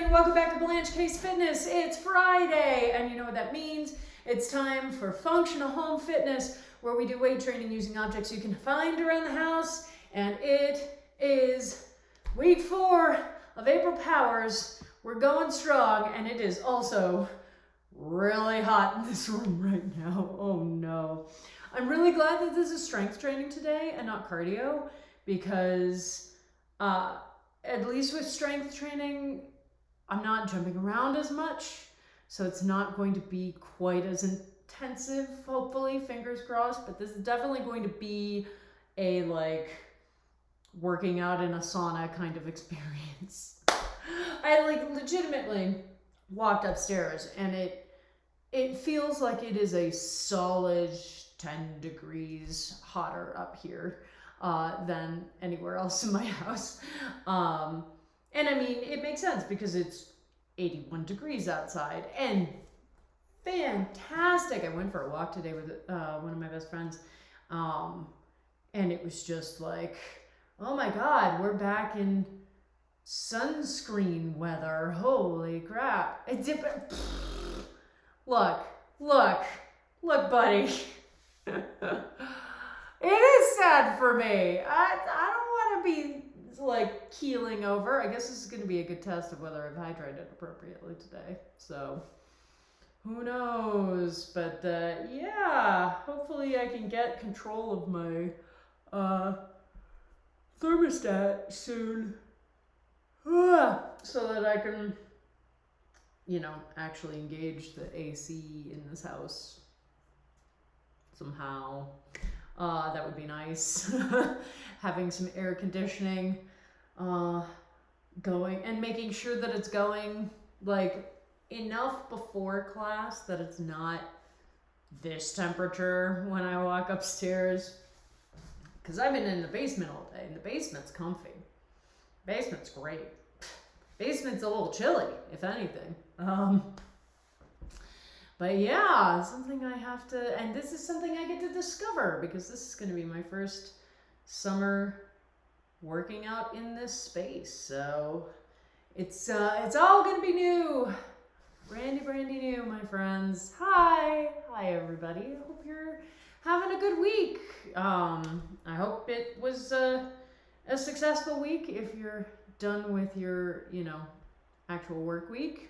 and welcome back to Blanche Case Fitness. It's Friday, and you know what that means. It's time for Functional Home Fitness, where we do weight training using objects you can find around the house. And it is week 4 of April Powers. We're going strong, and it is also really hot in this room right now. Oh no. I'm really glad that this is strength training today and not cardio, because at least with strength training, I'm not jumping around as much, so it's not going to be quite as intensive, hopefully, fingers crossed, but this is definitely going to be a, like, working out in a sauna kind of experience. I, like, legitimately walked upstairs, and it feels like it is a solid 10 degrees hotter up here than anywhere else in my house. And I mean, it makes sense because it's 81 degrees outside and fantastic. I went for a walk today with one of my best friends, and it was just like, oh my God, we're back in sunscreen weather. Holy crap. Look, buddy. It is sad for me. I don't want to be like keeling over. I guess this is going to be a good test of whether I've hydrated appropriately today. So who knows? But yeah, hopefully I can get control of my thermostat soon, so that I can, you know, actually engage the AC in this house somehow. That would be nice. Having some air conditioning going, and making sure that it's going like enough before class that it's not this temperature when I walk upstairs. Because I've been in the basement all day, and the basement's comfy. Basement's great. Basement's a little chilly, if anything. But yeah, something I have to, and this is something I get to discover, because this is going to be my first summer working out in this space. So it's all going to be new. Brandy new, my friends. Hi everybody. I hope you're having a good week. I hope it was a successful week if you're done with your, you know, actual work week.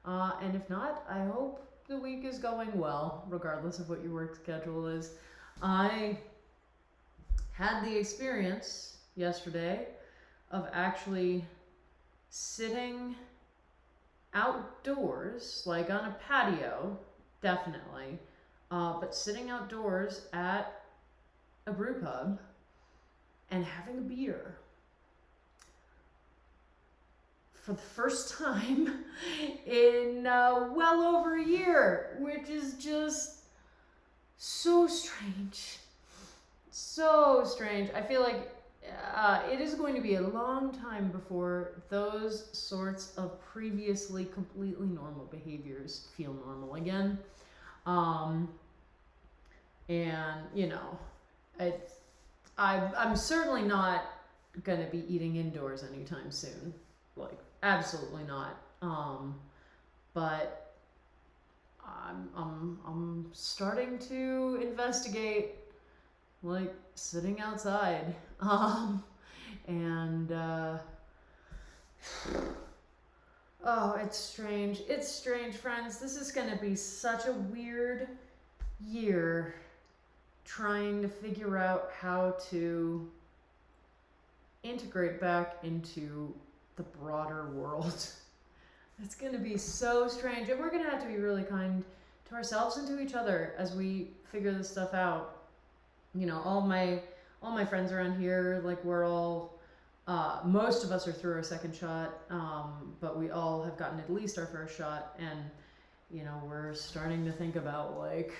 And if not, I hope the week is going well, regardless of what your work schedule is. I had the experience yesterday of actually sitting outdoors, like on a patio, definitely, but sitting outdoors at a brew pub and having a beer for the first time in well over a year, which is just so strange. So strange. I feel like it is going to be a long time before those sorts of previously completely normal behaviors feel normal again. And, you know, I'm certainly not going to be eating indoors anytime soon. Like, absolutely not. But I'm starting to investigate, like, sitting outside. And oh, it's strange. It's strange, friends. This is gonna be such a weird year trying to figure out how to integrate back into the broader world. It's going to be so strange, and we're going to have to be really kind to ourselves and to each other as we figure this stuff out. You know, all my friends around here, like, we're all most of us are through our second shot, but we all have gotten at least our first shot, and, you know, we're starting to think about, like,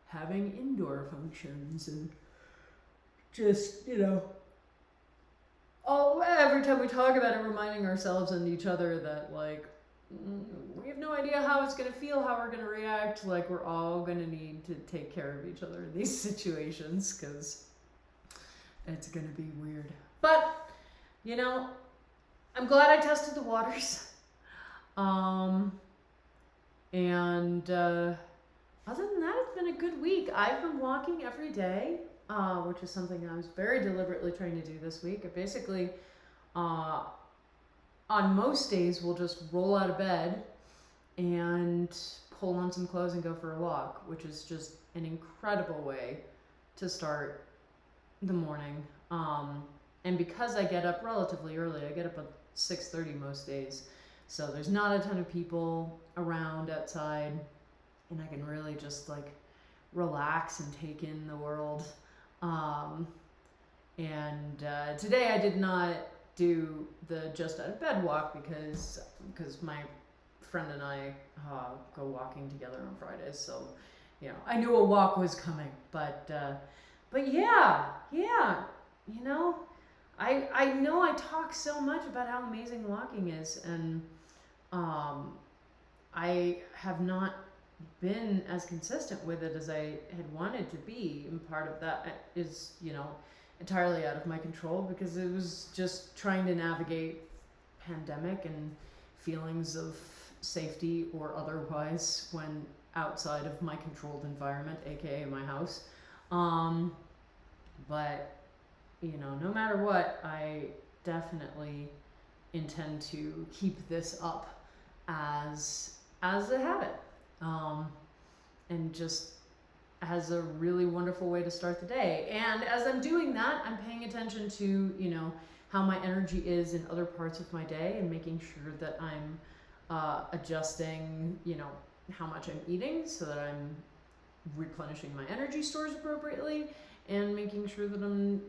having indoor functions and just, you know, every time we talk about it, reminding ourselves and each other that, like, we have no idea how it's going to feel, how we're going to react. Like, we're all going to need to take care of each other in these situations, because it's going to be weird. But, you know, I'm glad I tested the waters. And other than that, it's been a good week. I've been walking every day, which is something I was very deliberately trying to do this week. I basically, on most days, will just roll out of bed and pull on some clothes and go for a walk, which is just an incredible way to start the morning. And because I get up relatively early, I get up at 6:30 most days, so there's not a ton of people around outside, and I can really just like relax and take in the world. And today I did not do the just out of bed walk because my friend and I go walking together on Fridays, so I knew a walk was coming, but yeah, you know, I know I talk so much about how amazing walking is, and I have not been as consistent with it as I had wanted to be, and part of that is entirely out of my control because it was just trying to navigate pandemic and feelings of safety or otherwise when outside of my controlled environment, aka my house. But no matter what, I definitely intend to keep this up as a habit, and just as a really wonderful way to start the day. And as I'm doing that, I'm paying attention to how my energy is in other parts of my day and making sure that I'm adjusting how much I'm eating so that I'm replenishing my energy stores appropriately, and making sure that I'm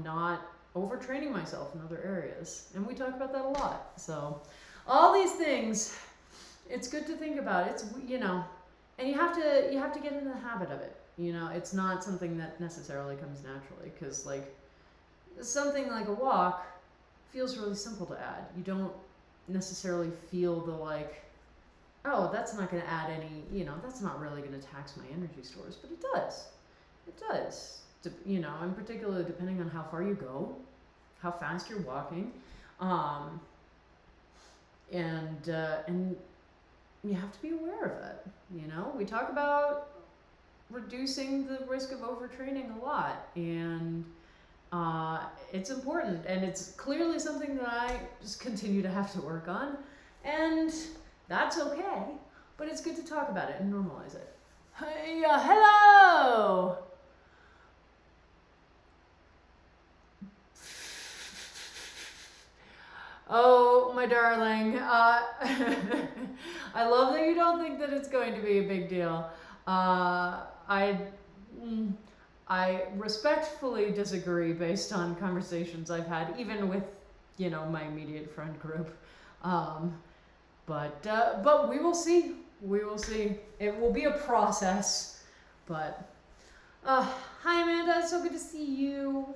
not overtraining myself in other areas. And we talk about that a lot. So all these things, it's good to think about. It's and you have to get in the habit of it. It's not something that necessarily comes naturally, because like something like a walk feels really simple to add. You don't necessarily feel the like, oh, that's not going to add any, that's not really going to tax my energy stores, but it does. It does. And particularly depending on how far you go, how fast you're walking, and you have to be aware of it. We talk about reducing the risk of overtraining a lot, and it's important, and it's clearly something that I just continue to have to work on, and that's okay, but it's good to talk about it and normalize it. Hey, hello! Oh, my darling, I love that you don't think that it's going to be a big deal. I respectfully disagree based on conversations I've had, even with, my immediate friend group. But we will see. We will see. It will be a process, but hi Amanda, it's so good to see you.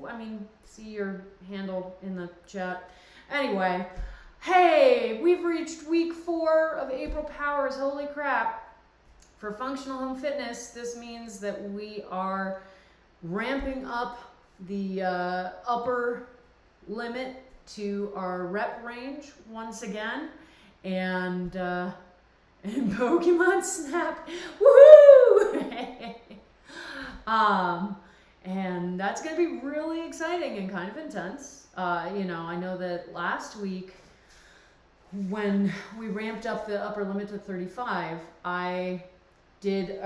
See your handle in the chat. Anyway, hey, we've reached week 4 of April Powers. Holy crap. For functional home fitness, this means that we are ramping up the upper limit to our rep range once again. And Pokemon Snap, woohoo! And that's going to be really exciting and kind of intense. I know that last week when we ramped up the upper limit to 35, I did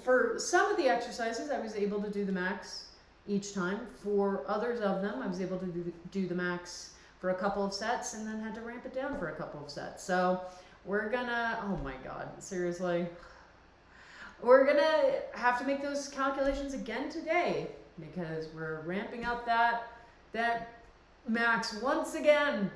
for some of the exercises, I was able to do the max each time. For others of them, I was able to do the max for a couple of sets and then had to ramp it down for a couple of sets. So we're gonna, oh my God, seriously. We're gonna have to make those calculations again today because we're ramping up that max once again.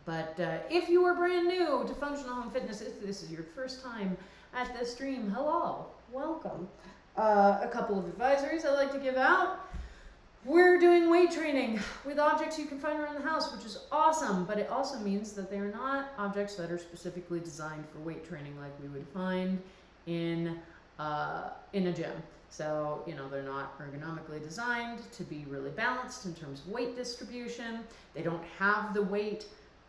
But if you are brand new to functional home fitness, if this is your first time at this stream, hello, welcome. A couple of advisories I'd like to give out. We're doing weight training with objects you can find around the house, which is awesome, but it also means that they are not objects that are specifically designed for weight training like we would find in a gym. So, they're not ergonomically designed to be really balanced in terms of weight distribution. They don't have the weight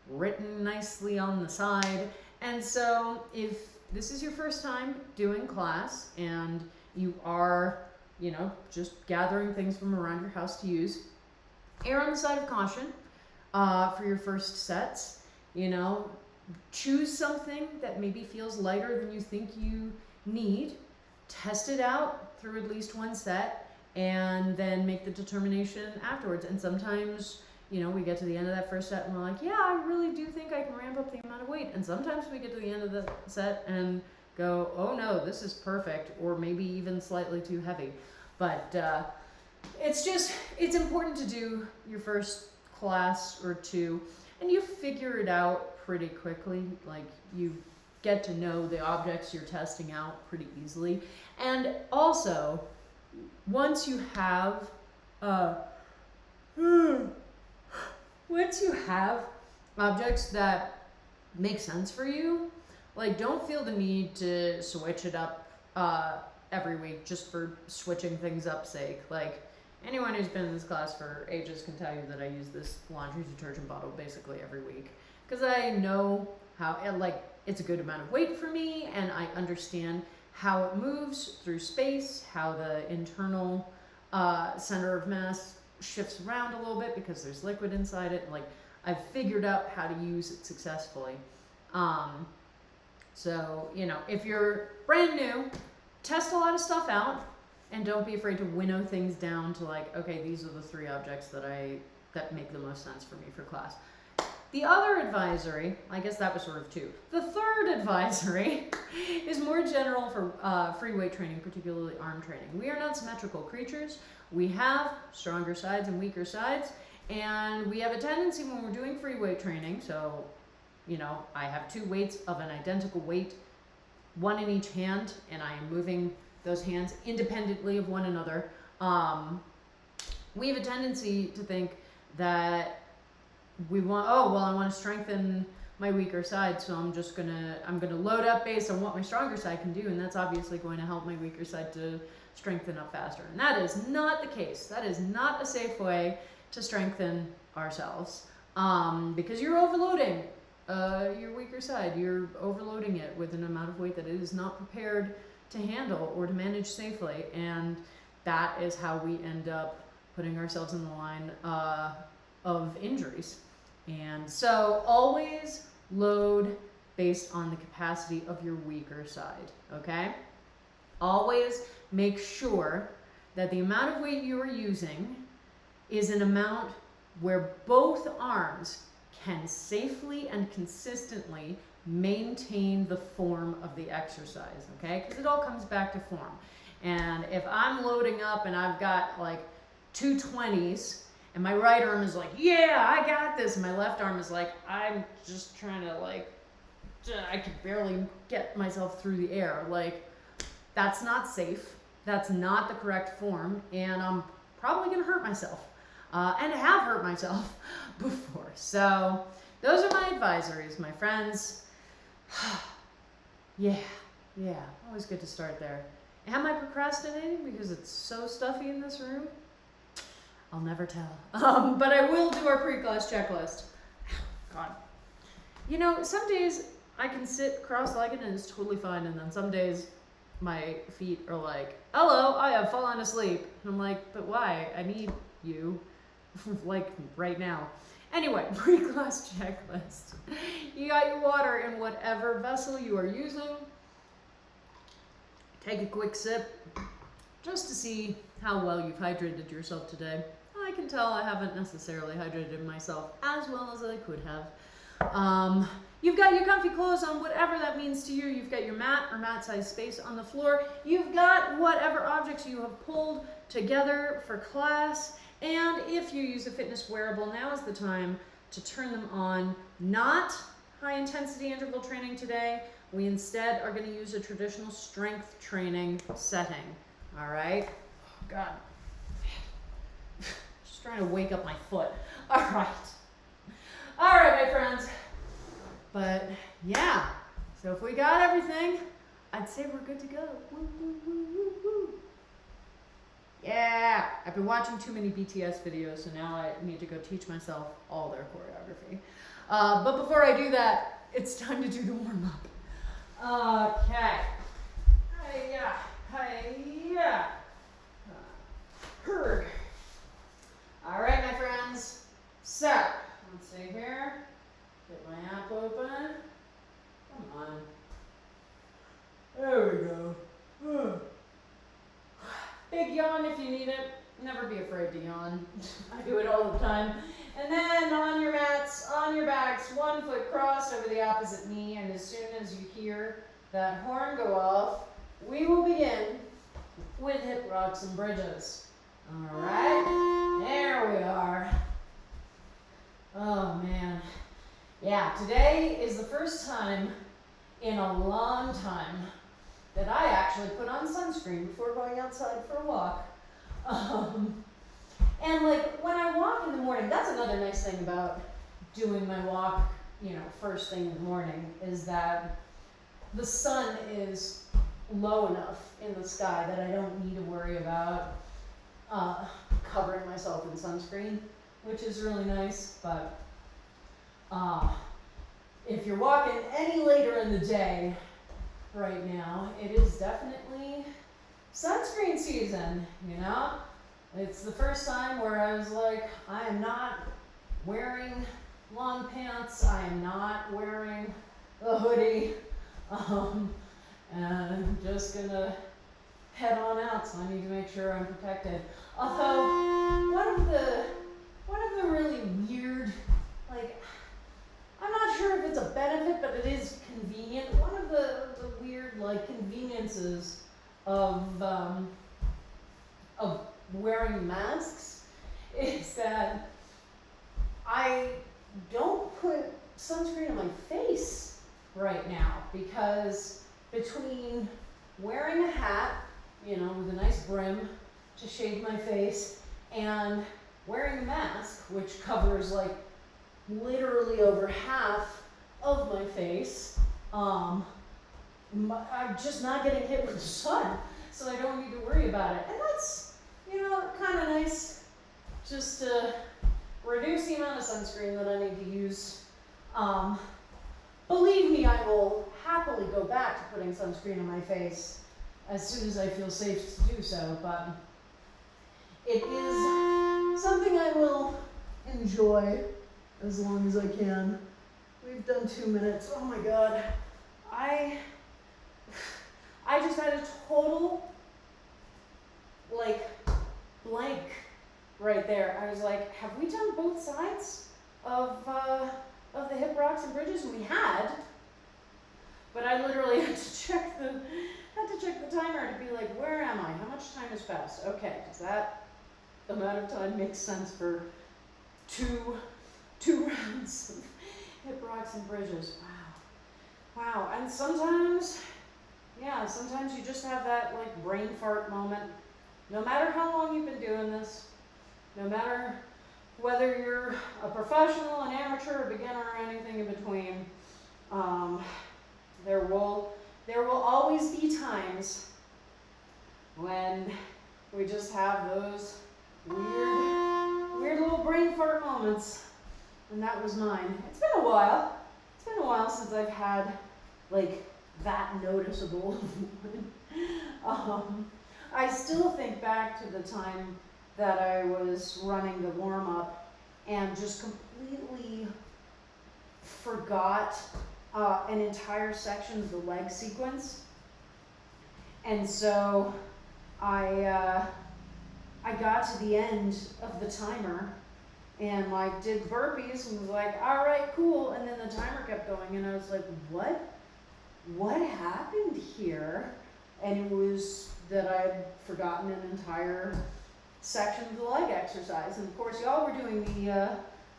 written nicely on the side. And so if this is your first time doing class and you are, you know, just gathering things from around your house to use, err on the side of caution for your first sets. You know, choose something that maybe feels lighter than you think you need. Test it out through at least one set and then make the determination afterwards. And sometimes, you know, we get to the end of that first set and we're like, yeah, I really do think I can ramp up the amount of weight. And sometimes we get to the end of the set and go, oh no, this is perfect, or maybe even slightly too heavy. But it's important to do your first class or two and you figure it out pretty quickly. Like, you get to know the objects you're testing out pretty easily. And also, once you have objects that make sense for you, like, don't feel the need to switch it up every week just for switching things up sake. Like, anyone who's been in this class for ages can tell you that I use this laundry detergent bottle basically every week, because I know how, like, it's a good amount of weight for me, and I understand how it moves through space, how the internal center of mass shifts around a little bit because there's liquid inside it. Like, I've figured out how to use it successfully. So, you know, if you're brand new, test a lot of stuff out and don't be afraid to winnow things down to, like, okay, these are the 3 objects that make the most sense for me for class. The other advisory, I guess that was sort of 2. The third advisory is more general for free weight training, particularly arm training. We are not symmetrical creatures. We have stronger sides and weaker sides, and we have a tendency when we're doing free weight training, so, you know, I have 2 weights of an identical weight, 1 in each hand, and I am moving those hands independently of one another. We have a tendency to think that we want, oh, well, I want to strengthen my weaker side, so I'm gonna load up based on what my stronger side can do, and that's obviously going to help my weaker side to strengthen up faster. And that is not the case. That is not a safe way to strengthen ourselves, because you're overloading your weaker side. You're overloading it with an amount of weight that it is not prepared to handle or to manage safely, and that is how we end up putting ourselves in the line of injuries. And so always load based on the capacity of your weaker side, okay? Always make sure that the amount of weight you are using is an amount where both arms can safely and consistently maintain the form of the exercise, okay? Because it all comes back to form. And if I'm loading up and I've got like 2 20s, and my right arm is like, yeah, I got this, and my left arm is like, I'm just trying to, like, I can barely get myself through the air. Like, that's not safe. That's not the correct form, and I'm probably gonna hurt myself, and have hurt myself before. So those are my advisories, my friends. Yeah, always good to start there. Am I procrastinating because it's so stuffy in this room? I'll never tell. But I will do our pre-class checklist. God. You know, some days I can sit cross-legged and it's totally fine, and then some days my feet are like, hello, I have fallen asleep. And I'm like, but why? I need you, like, right now. Anyway, pre-class checklist. You got your water in whatever vessel you are using. Take a quick sip just to see how well you've hydrated yourself today. I can tell I haven't necessarily hydrated myself as well as I could have. You've got your comfy clothes on, whatever that means to you. You've got your mat or mat-sized space on the floor. You've got whatever objects you have pulled together for class. And if you use a fitness wearable, now is the time to turn them on. Not high-intensity interval training today. We instead are going to use a traditional strength training setting. All right? Oh, God. Just trying to wake up my foot. All right, my friends. But yeah, so if we got everything, I'd say we're good to go. Woo, woo, woo, woo, woo. Yeah, I've been watching too many BTS videos, so now I need to go teach myself all their choreography. But before I do that, it's time to do the warm up. Okay. Hiya, hiya. Heard. All right, my friends. So, let's see here. Get my app open. Come on. There we go. Big yawn if you need it. Never be afraid to yawn. I do it all the time. And then on your mats, on your backs, 1 foot crossed over the opposite knee. And as soon as you hear that horn go off, we will begin with hip rocks and bridges. All right, there we are. Oh man. Yeah, today is the first time in a long time that I actually put on sunscreen before going outside for a walk. And like when I walk in the morning, that's another nice thing about doing my walk, first thing in the morning, is that the sun is low enough in the sky that I don't need to worry about covering myself in sunscreen, which is really nice. But if you're walking any later in the day right now, it is definitely sunscreen season, It's the first time where I was like, I am not wearing long pants, I am not wearing a hoodie, and I'm just gonna head on out, so I need to make sure I'm protected. Although, one of the really weird, I'm not sure if it's a benefit, but it is convenient. One of the weird, conveniences of wearing masks is that I don't put sunscreen on my face right now, because between wearing a hat, with a nice brim to shade my face, and wearing a mask, which covers literally over half of my face, I'm just not getting hit with the sun, so I don't need to worry about it. And that's, kind of nice, just to reduce the amount of sunscreen that I need to use. Believe me, I will happily go back to putting sunscreen on my face as soon as I feel safe to do so, but it is something I will enjoy as long as I can. We've done 2 minutes. Oh my God. I just had a total, blank right there. I was like, have we done both sides of the hip rocks and bridges? And we had, but I literally had to check the timer to be like, where am I? How much time has passed? Okay, does that amount of time make sense for two rounds of hip rocks and bridges? Wow. And sometimes you just have that brain fart moment. No matter how long you've been doing this, no matter whether you're a professional, an amateur, a beginner, or anything in between, there will always be times when we just have those weird little brain fart moments, and that was mine. It's been a while. It's been a while since I've had that noticeable one. I still think back to the time that I was running the warm-up and just completely forgot an entire section of the leg sequence. And so I got to the end of the timer and did burpees and was like, all right, cool. And then the timer kept going and I was like, what happened here? And it was that I'd forgotten an entire section of the leg exercise. And of course, y'all were doing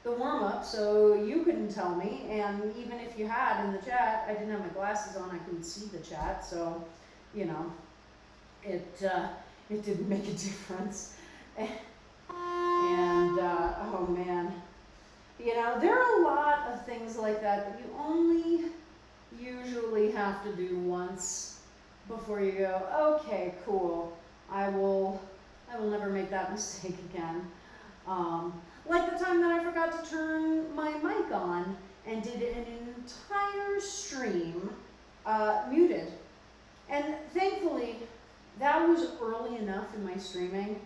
the warm-up, so you couldn't tell me. And even if you had in the chat, I didn't have my glasses on, I couldn't see the chat. So, it didn't make a difference. And oh man, there are a lot of things like that you only usually have to do once before you go, okay, cool, I will never make that mistake again. Like the time that I forgot to turn my mic on and did an entire stream muted. And thankfully, that was early enough in my streaming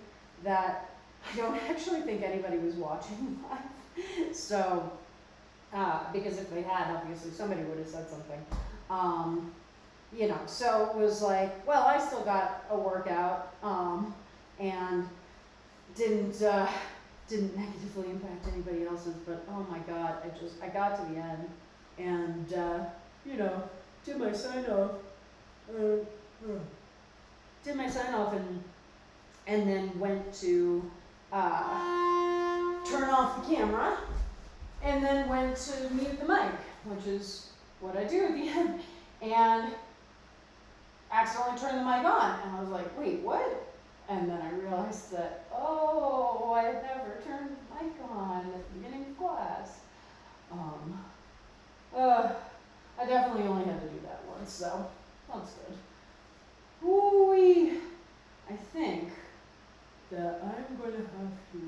that I don't actually think anybody was watching live. So, because if they had, obviously somebody would have said something. You know, so it was like, well, I still got a workout, and didn't negatively impact anybody else's, but oh my God, I got to the end, and, you know, did my sign off, and then went to, turn off the camera, and then went to mute the mic, which is what I do at the end, and accidentally turned the mic on, and I was like, wait, what? And then I realized that, oh, I had never turned the mic on at the beginning of class. I definitely only had to do that once, so that's good. Ooh, I think that I'm going to have to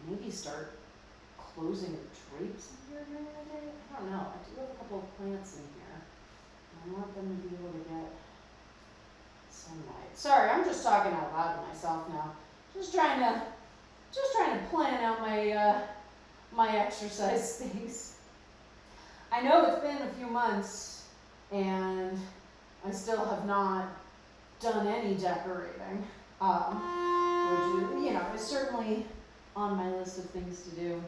maybe start closing the drapes in here during the day. I don't know. I do have a couple of plants in here. I want them to be able to get sunlight. Sorry, I'm just talking out loud to myself now. Just trying to plan out my exercise things. I know it's been a few months and I still have not done any decorating, which is, you know, is certainly on my list of things to do.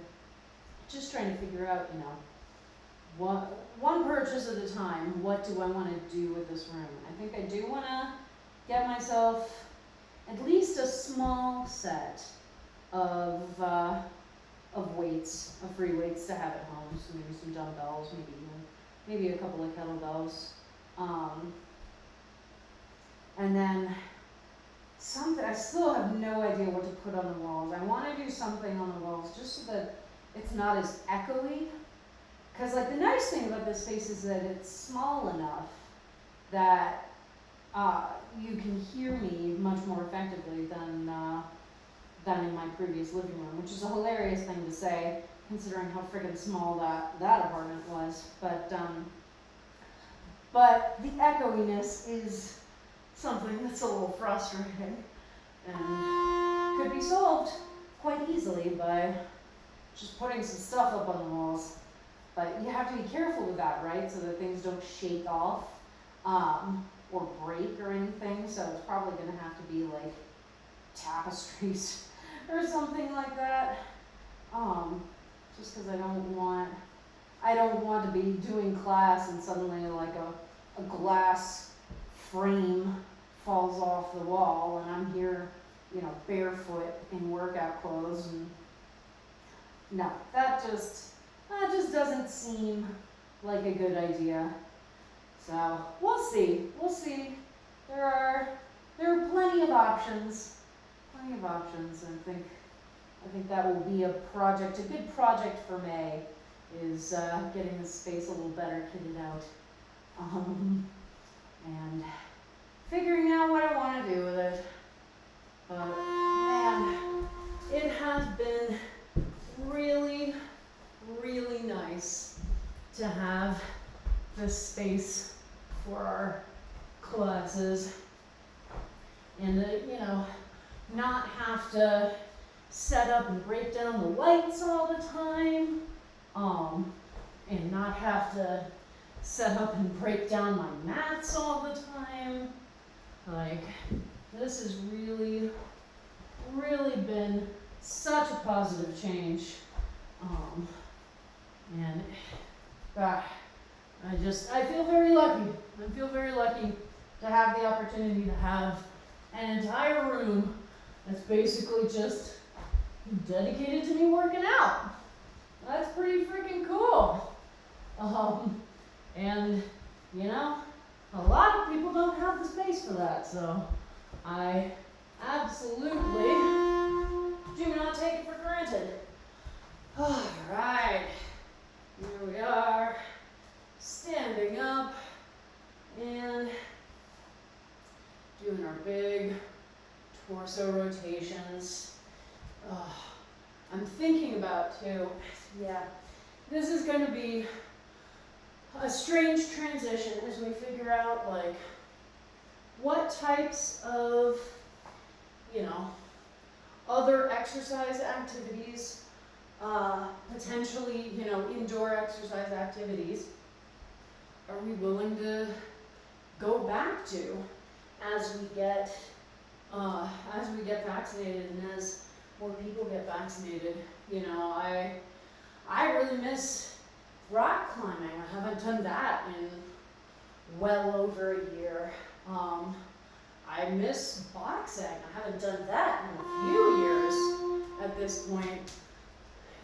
Just trying to figure out, you know, one purchase at a time, what do I want to do with this room? I think I do want to get myself at least a small set of weights, of free weights to have at home. So maybe some dumbbells, maybe a couple of kettlebells. And then something, I still have no idea what to put on the walls. I want to do something on the walls just so that it's not as echoey. Because like the nice thing about this space is that it's small enough that you can hear me much more effectively than in my previous living room, which is a hilarious thing to say considering how freaking small that apartment was. But the echoiness is something that's a little frustrating and could be solved quite easily by just putting some stuff up on the walls. But you have to be careful with that, right? So that things don't shake off or break or anything. So it's probably going to have to be like tapestries or something like that. Just because I don't want to be doing class and suddenly like a glass frame falls off the wall and I'm here, you know, barefoot in workout clothes, and no, that just doesn't seem like a good idea. So we'll see. There are plenty of options. I think that will be a good project for May, is getting this space a little better kitted out, and figuring out what I want to do with it. But man, it has been really, really nice to have this space for our classes, and you know, not have to set up and break down the lights all the time, and not have to set up and break down my mats all the time. Like, this has really, really been such a positive change. And I feel very lucky. I feel very lucky to have the opportunity to have an entire room that's basically just dedicated to me working out. That's pretty freaking cool. And you know, a lot of people don't have the space for that, so I absolutely do not take it for granted. All right, here we are, standing up and doing our big torso rotations. I'm thinking about too, yeah, this is going to be a strange transition as we figure out like what types of, you know, other exercise activities, potentially, you know, indoor exercise activities, are we willing to go back to as we get vaccinated and as more people get vaccinated? You know, I really miss rock climbing. I haven't done that in well over a year. I miss boxing. I haven't done that in a few years at this point.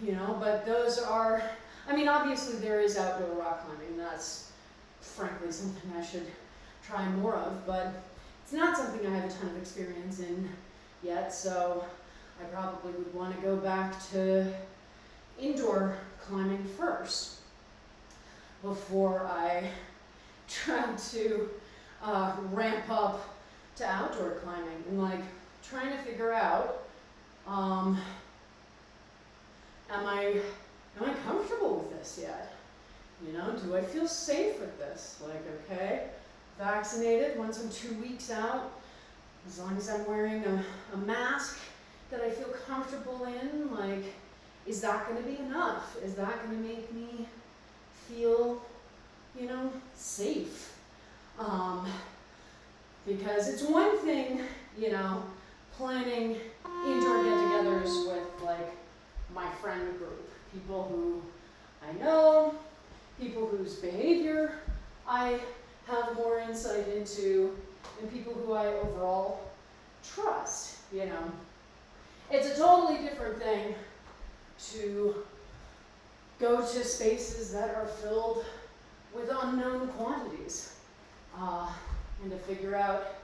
You know, but those are, I mean, obviously there is outdoor rock climbing. That's frankly something I should try more of, but it's not something I have a ton of experience in yet, so I probably would want to go back to indoor climbing first before I try to ramp up to outdoor climbing, and like trying to figure out, am I comfortable with this yet? You know, do I feel safe with this? Like, okay, vaccinated, once I'm 2 weeks out, as long as I'm wearing a mask that I feel comfortable in, like, is that going to be enough? Is that going to make me feel, you know, safe? Because it's one thing, you know, planning indoor get-togethers with, like, my friend group, people who I know, people whose behavior I have more insight into, and people who I overall trust, you know. It's a totally different thing to go to spaces that are filled with unknown quantities, and to figure out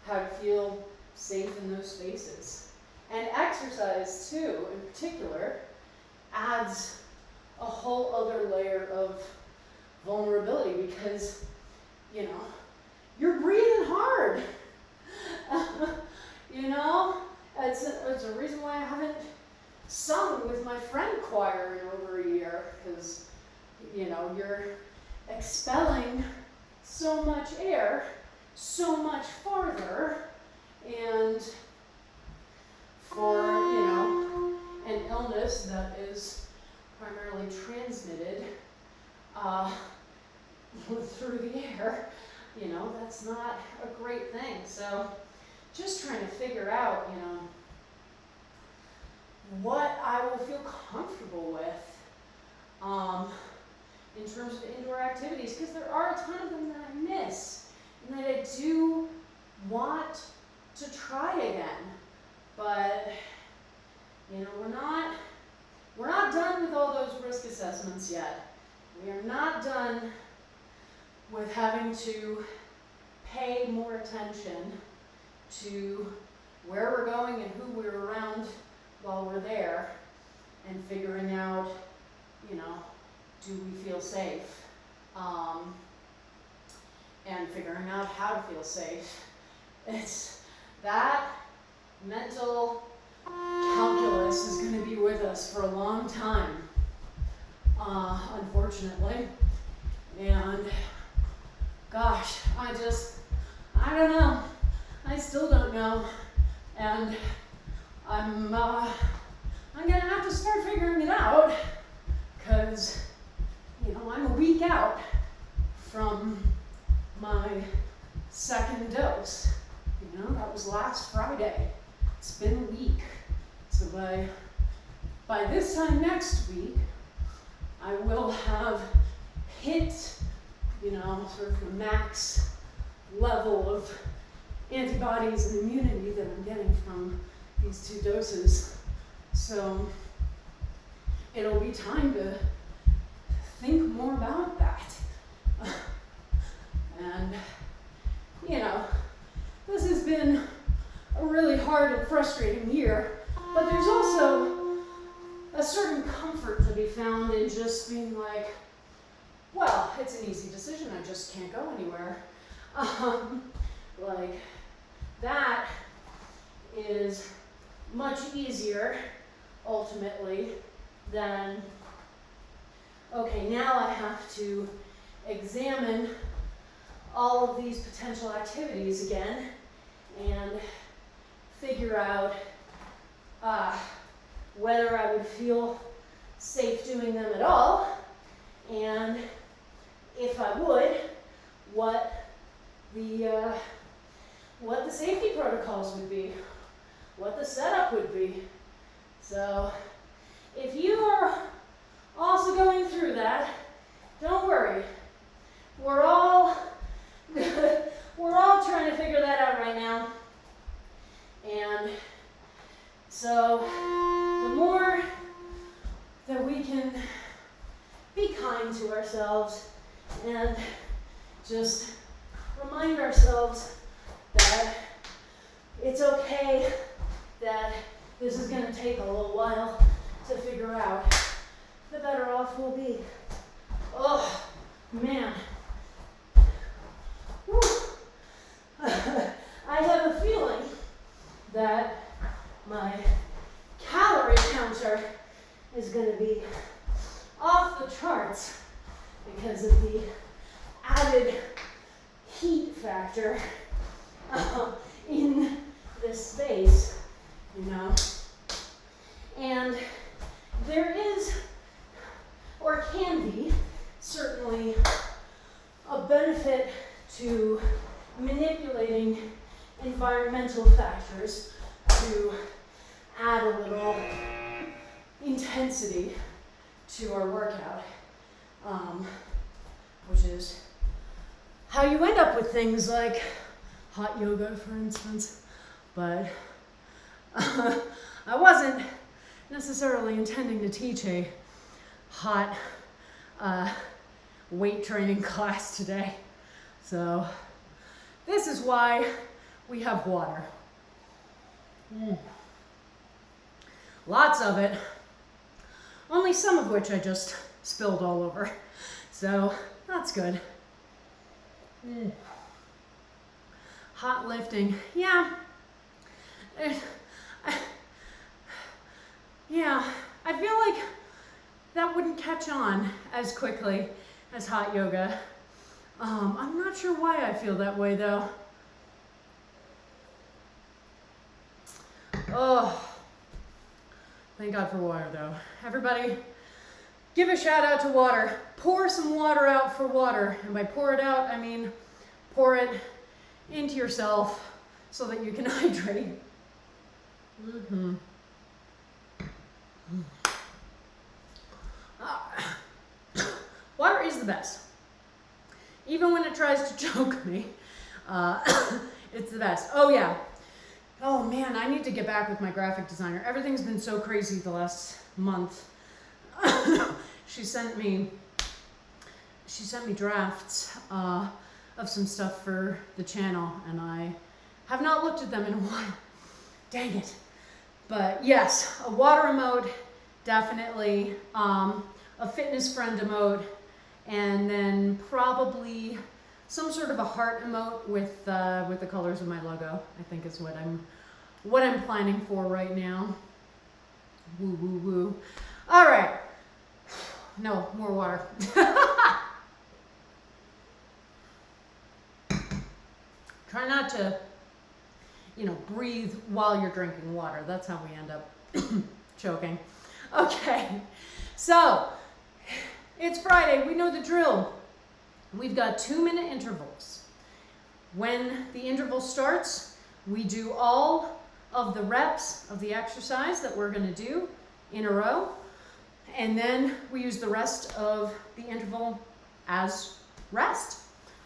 how to feel safe in those spaces. And exercise, too, in particular, adds a whole other layer of vulnerability because, you know, you're breathing hard. You know, it's a reason why I haven't sung with my friend choir in over a year, because, you know, you're expelling so much air so much farther, and for, you know, an illness that is primarily transmitted through the air, you know, that's not a great thing. So just trying to figure out, you know, what I will feel comfortable with in terms of indoor activities, because there are a ton of them that I miss and that I do want to try again. But, you know, we're not done with all those risk assessments yet. We are not done with having to pay more attention to where we're going and who we're around while we're there, and figuring out, you know, do we feel safe? And figuring out how to feel safe. It's that mental calculus is going to be with us for a long time, unfortunately. And gosh, I don't know. I still don't know. And I'm gonna have to start figuring it out, because, you know, I'm a week out from my second dose. You know, that was last Friday. It's been a week. So by this time next week, I will have hit, you know, sort of the max level of antibodies and immunity that I'm getting from these 2 doses. So it'll be time to think more about that. And, you know, this has been a really hard and frustrating year, but there's also a certain comfort to be found in just being like, well, it's an easy decision, I just can't go anywhere. Like, that is much easier ultimately, then, okay, now I have to examine all of these potential activities again and figure out whether I would feel safe doing them at all, and if I would, what the safety protocols would be, what the setup would be. So if you are also going through that, don't worry. We're all trying to figure that out right now. And so the more that we can be kind to ourselves and just remind ourselves that it's okay, that this is going to take a little while to figure out, the better off we'll be. Oh, man. Whew. I have a feeling that my calorie counter is going to be off the charts because of the added heat factor in this space, you know. And there is, or can be, certainly a benefit to manipulating environmental factors to add a little intensity to our workout, which is how you end up with things like hot yoga, for instance. But I wasn't necessarily intending to teach a hot weight training class today. So this is why we have water. Lots of it, only some of which I just spilled all over. So that's good. Hot lifting, yeah. Yeah, I feel like that wouldn't catch on as quickly as hot yoga. I'm not sure why I feel that way though. Oh, thank God for water though. Everybody, give a shout out to water. Pour some water out for water. And by pour it out, I mean pour it into yourself so that you can hydrate. Water is the best. Even when it tries to choke me, it's the best. Oh yeah. Oh man, I need to get back with my graphic designer. Everything's been so crazy the last month. She sent me drafts of some stuff for the channel, and I have not looked at them in a while. Dang it. But yes, a water emote, definitely. A fitness friend emote, and then probably some sort of a heart emote with the colors of my logo. I think is what I'm planning for right now. Woo woo woo. All right. No, more water. Try not to, breathe while you're drinking water. That's how we end up choking. Okay, so it's Friday. We know the drill. We've got 2-minute intervals. When the interval starts, we do all of the reps of the exercise that we're going to do in a row. And then we use the rest of the interval as rest.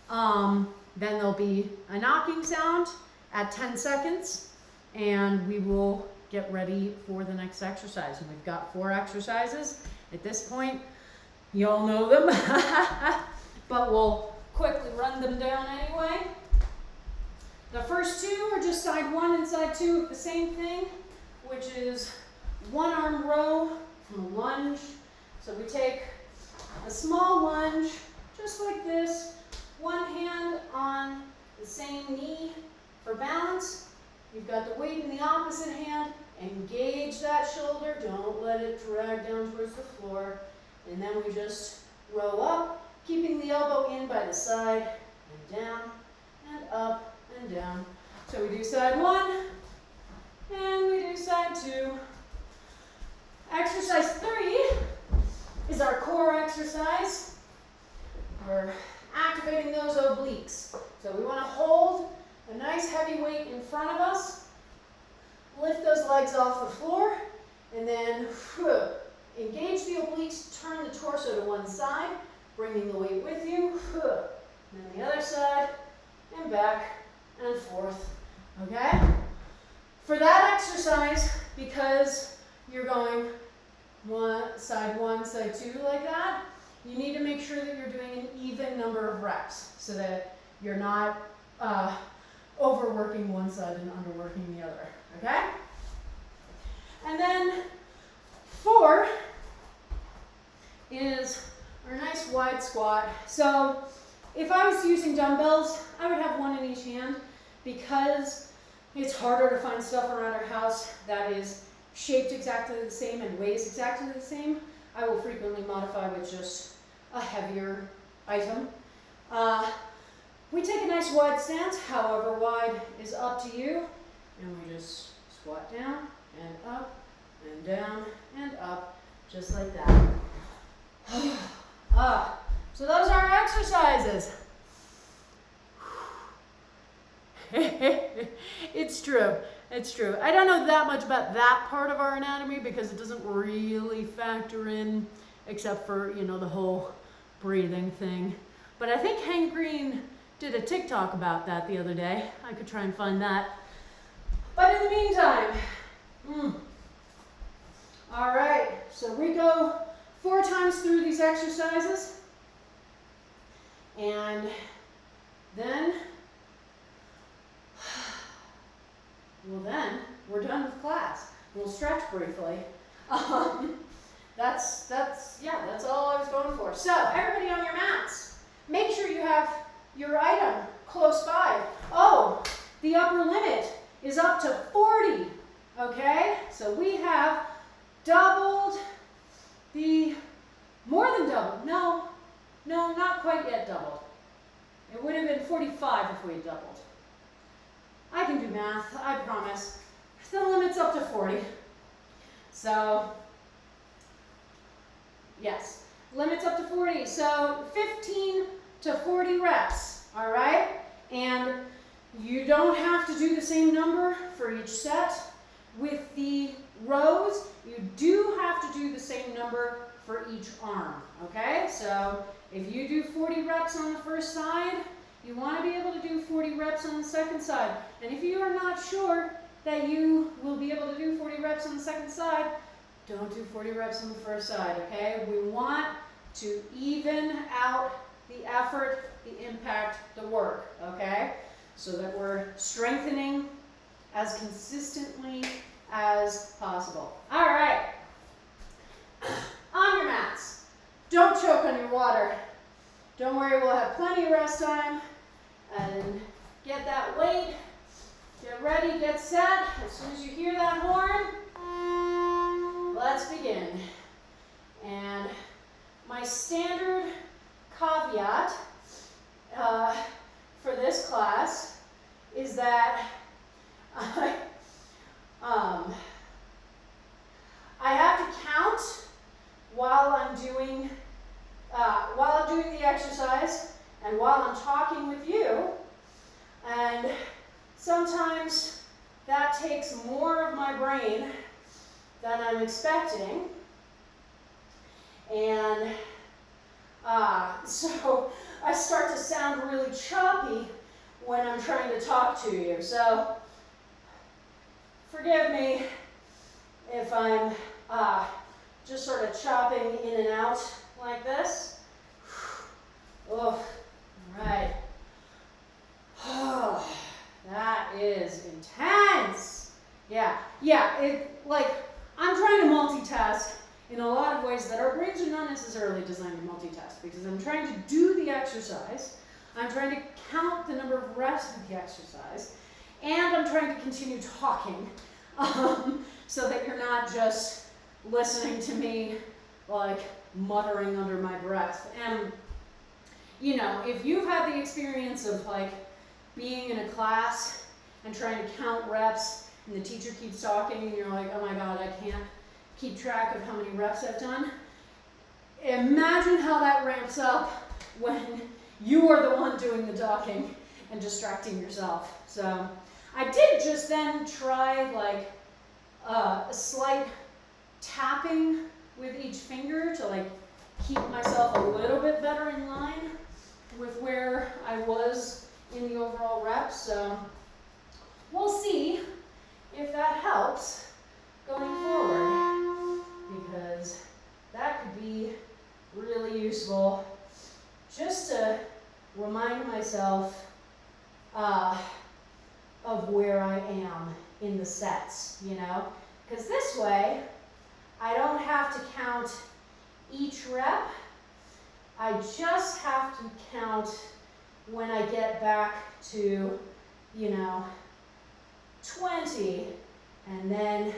Then there'll be a knocking sound at 10 seconds, and we will get ready for the next exercise. And we've got 4 exercises at this point. You all know them, but we'll quickly run them down anyway. The first 2 are just side 1 and side 2 of the same thing, which is 1 arm row from a lunge. So we take a small lunge, just like this, 1 hand on the same knee for balance. You've got the weight in the opposite hand, Engage that shoulder, don't let it drag down towards the floor. And then we just row up, keeping the elbow in by the side, and down, and up, and down. So we do side one, and we do side two. Exercise 3 is our core exercise. We're activating those obliques. So we want to hold a nice heavy weight in front of us, lift those legs off the floor, and then engage the obliques, turn the torso to one side, bringing the weight with you, and then the other side, and back and forth, okay? For that exercise, because you're going one, side two like that, you need to make sure that you're doing an even number of reps so that you're not overworking one side and underworking the other, okay? And then 4 is our nice wide squat. So if I was using dumbbells, I would have one in each hand because it's harder to find stuff around our house that is shaped exactly the same and weighs exactly the same. I will frequently modify with just a heavier item. We take a nice wide stance, however wide is up to you, and we just squat down and up and down and up, just like that. So those are our exercises. It's true. It's true. I don't know that much about that part of our anatomy because it doesn't really factor in, except for, you know, the whole breathing thing. But I think Hank Green did a TikTok about that the other day. I could try and find that. But in the meantime, all right, so we go 4 times through these exercises. And then, we're done with class. We'll stretch briefly. That's all I was going for. So everybody on your mats, make sure you have your item close by. Oh, the upper limit is up to 40, okay? So we have doubled more than doubled. No, not quite yet doubled. It would have been 45 if we had doubled. I can do math, I promise. The limit's up to 40. So, yes, limit's up to 40. So 15 to 40 reps, all right? And you don't have to do the same number for each set. With the rows, you do have to do the same number for each arm, okay? So if you do 40 reps on the first side, you want to be able to do 40 reps on the second side. And if you are not sure that you will be able to do 40 reps on the second side, don't do 40 reps on the first side, okay? We want to even out the effort, the impact, the work, okay? So that we're strengthening as consistently as possible. All right. On your mats. Don't choke on your water. Don't worry, we'll have plenty of rest time. And get that weight. Get ready, get set. As soon as you hear that horn, let's begin. And my standard caveat for this class is that I have to count while I'm doing the exercise and while I'm talking with you, and sometimes that takes more of my brain than I'm expecting, and so I start to sound really choppy when I'm trying to talk to you. So forgive me if I'm just sort of chopping in and out like this. Oh, all right. Oh, that is intense. Yeah, I'm trying to multitask in a lot of ways that our brains are not necessarily designed to multitask, because I'm trying to do the exercise, I'm trying to count the number of reps of the exercise, and I'm trying to continue talking so that you're not just listening to me like muttering under my breath. And you know, if you've had the experience of like being in a class and trying to count reps and the teacher keeps talking and you're like, oh my God, I can't keep track of how many reps I've done. Imagine how that ramps up when you are the one doing the talking and distracting yourself. So I did just then try like a slight tapping with each finger to like keep myself a little bit better in line with where I was in the overall reps. So we'll see if that helps going forward, because that could be really useful just to remind myself of where I am in the sets, you know? Because this way, I don't have to count each rep. I just have to count when I get back to, you know, 20, and then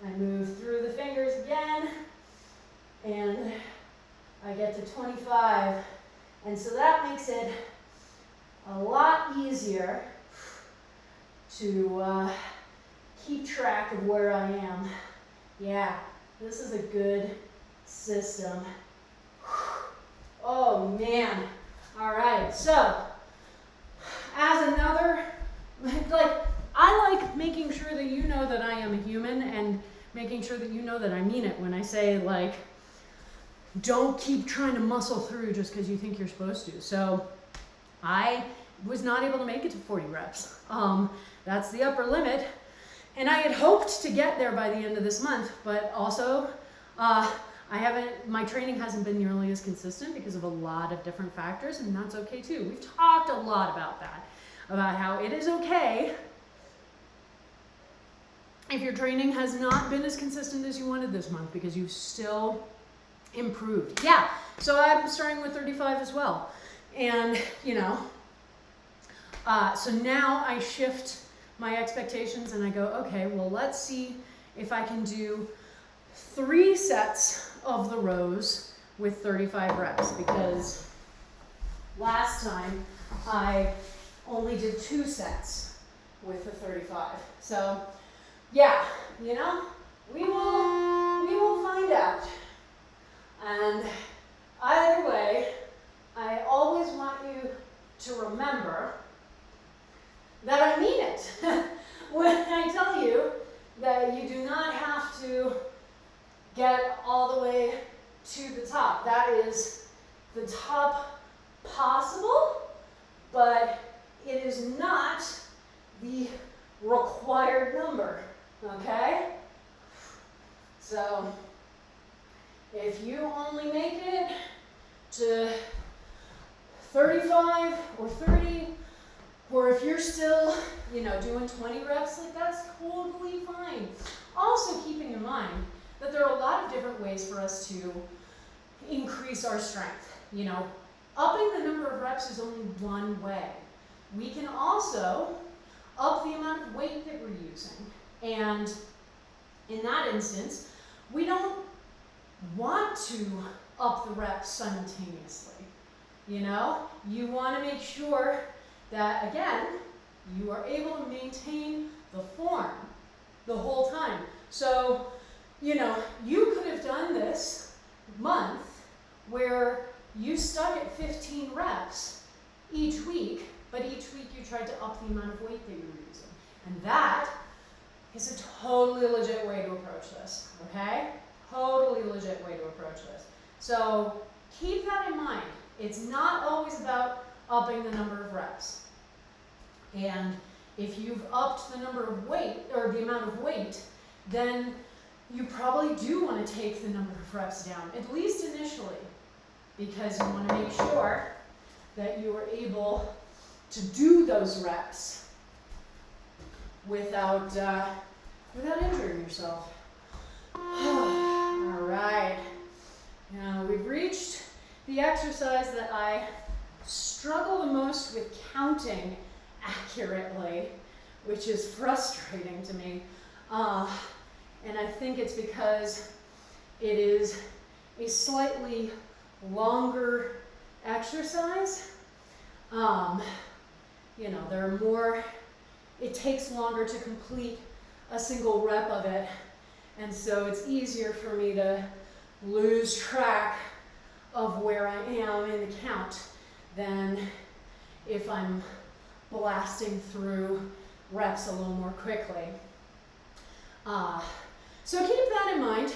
I move through the fingers again, and I get to 25. And so that makes it a lot easier to keep track of where I am. Yeah, this is a good system. Oh man. All right, so as another, like, I like making sure that you know that I am a human and making sure that you know that I mean it when I say, like, don't keep trying to muscle through just because you think you're supposed to. So I was not able to make it to 40 reps. That's the upper limit. And I had hoped to get there by the end of this month, but also my training hasn't been nearly as consistent because of a lot of different factors, and that's okay too. We've talked a lot about that, about how it is okay if your training has not been as consistent as you wanted this month because you've still improved. Yeah, so I'm starting with 35 as well. And, you know, so now I shift my expectations and I go, okay, well, let's see if I can do 3 sets of the rows with 35 reps, because last time I only did 2 sets with the 35. So yeah, you know, we will find out. And either way, I always want you to remember that I mean it when I tell you that you do not have to get all the way to the top. That is the top possible, but it is not the required number, okay? So if you only make it to 35 or 30, or if you're still, you know, doing 20 reps, like, that's totally fine. Also keeping in mind that there are a lot of different ways for us to increase our strength. You know, upping the number of reps is only one way. We can also up the amount of weight that we're using. And in that instance, we don't want to up the reps simultaneously. You know, you want to make sure that, again, you are able to maintain the form the whole time. So, you know, you could have done this month where you stuck at 15 reps each week, but each week you tried to up the amount of weight that you were using. And that is a totally legit way to approach this, okay? Totally legit way to approach this. So keep that in mind. It's not always about upping the number of reps. And if you've upped the number of weight, or the amount of weight, then you probably do want to take the number of reps down, at least initially, because you want to make sure that you are able to do those reps without injuring yourself. All right. Now we've reached the exercise that I struggle the most with counting accurately, which is frustrating to me. And I think it's because it is a slightly longer exercise. You know, there are more, it takes longer to complete a single rep of it. And so it's easier for me to lose track of where I am in the count than if I'm blasting through reps a little more quickly. So keep that in mind.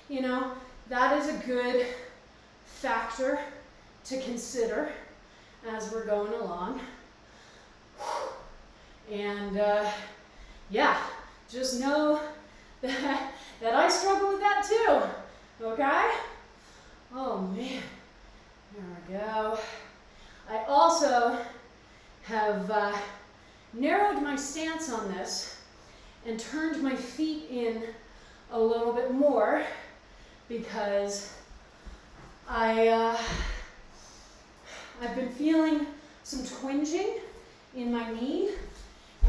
You know, that is a good factor to consider as we're going along. And yeah, just know that I struggle with that too, okay? Oh man, there we go. I also have narrowed my stance on this and turned my feet in a little bit more because I've been feeling some twinging in my knee,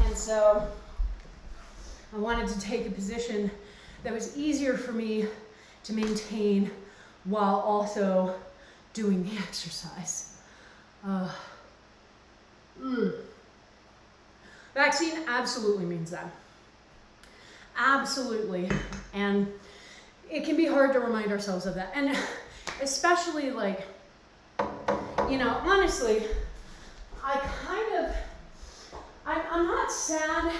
and so I wanted to take a position that was easier for me to maintain while also doing the exercise. Vaccine absolutely means that. Absolutely. And it can be hard to remind ourselves of that. And especially like, you know, honestly, I'm not sad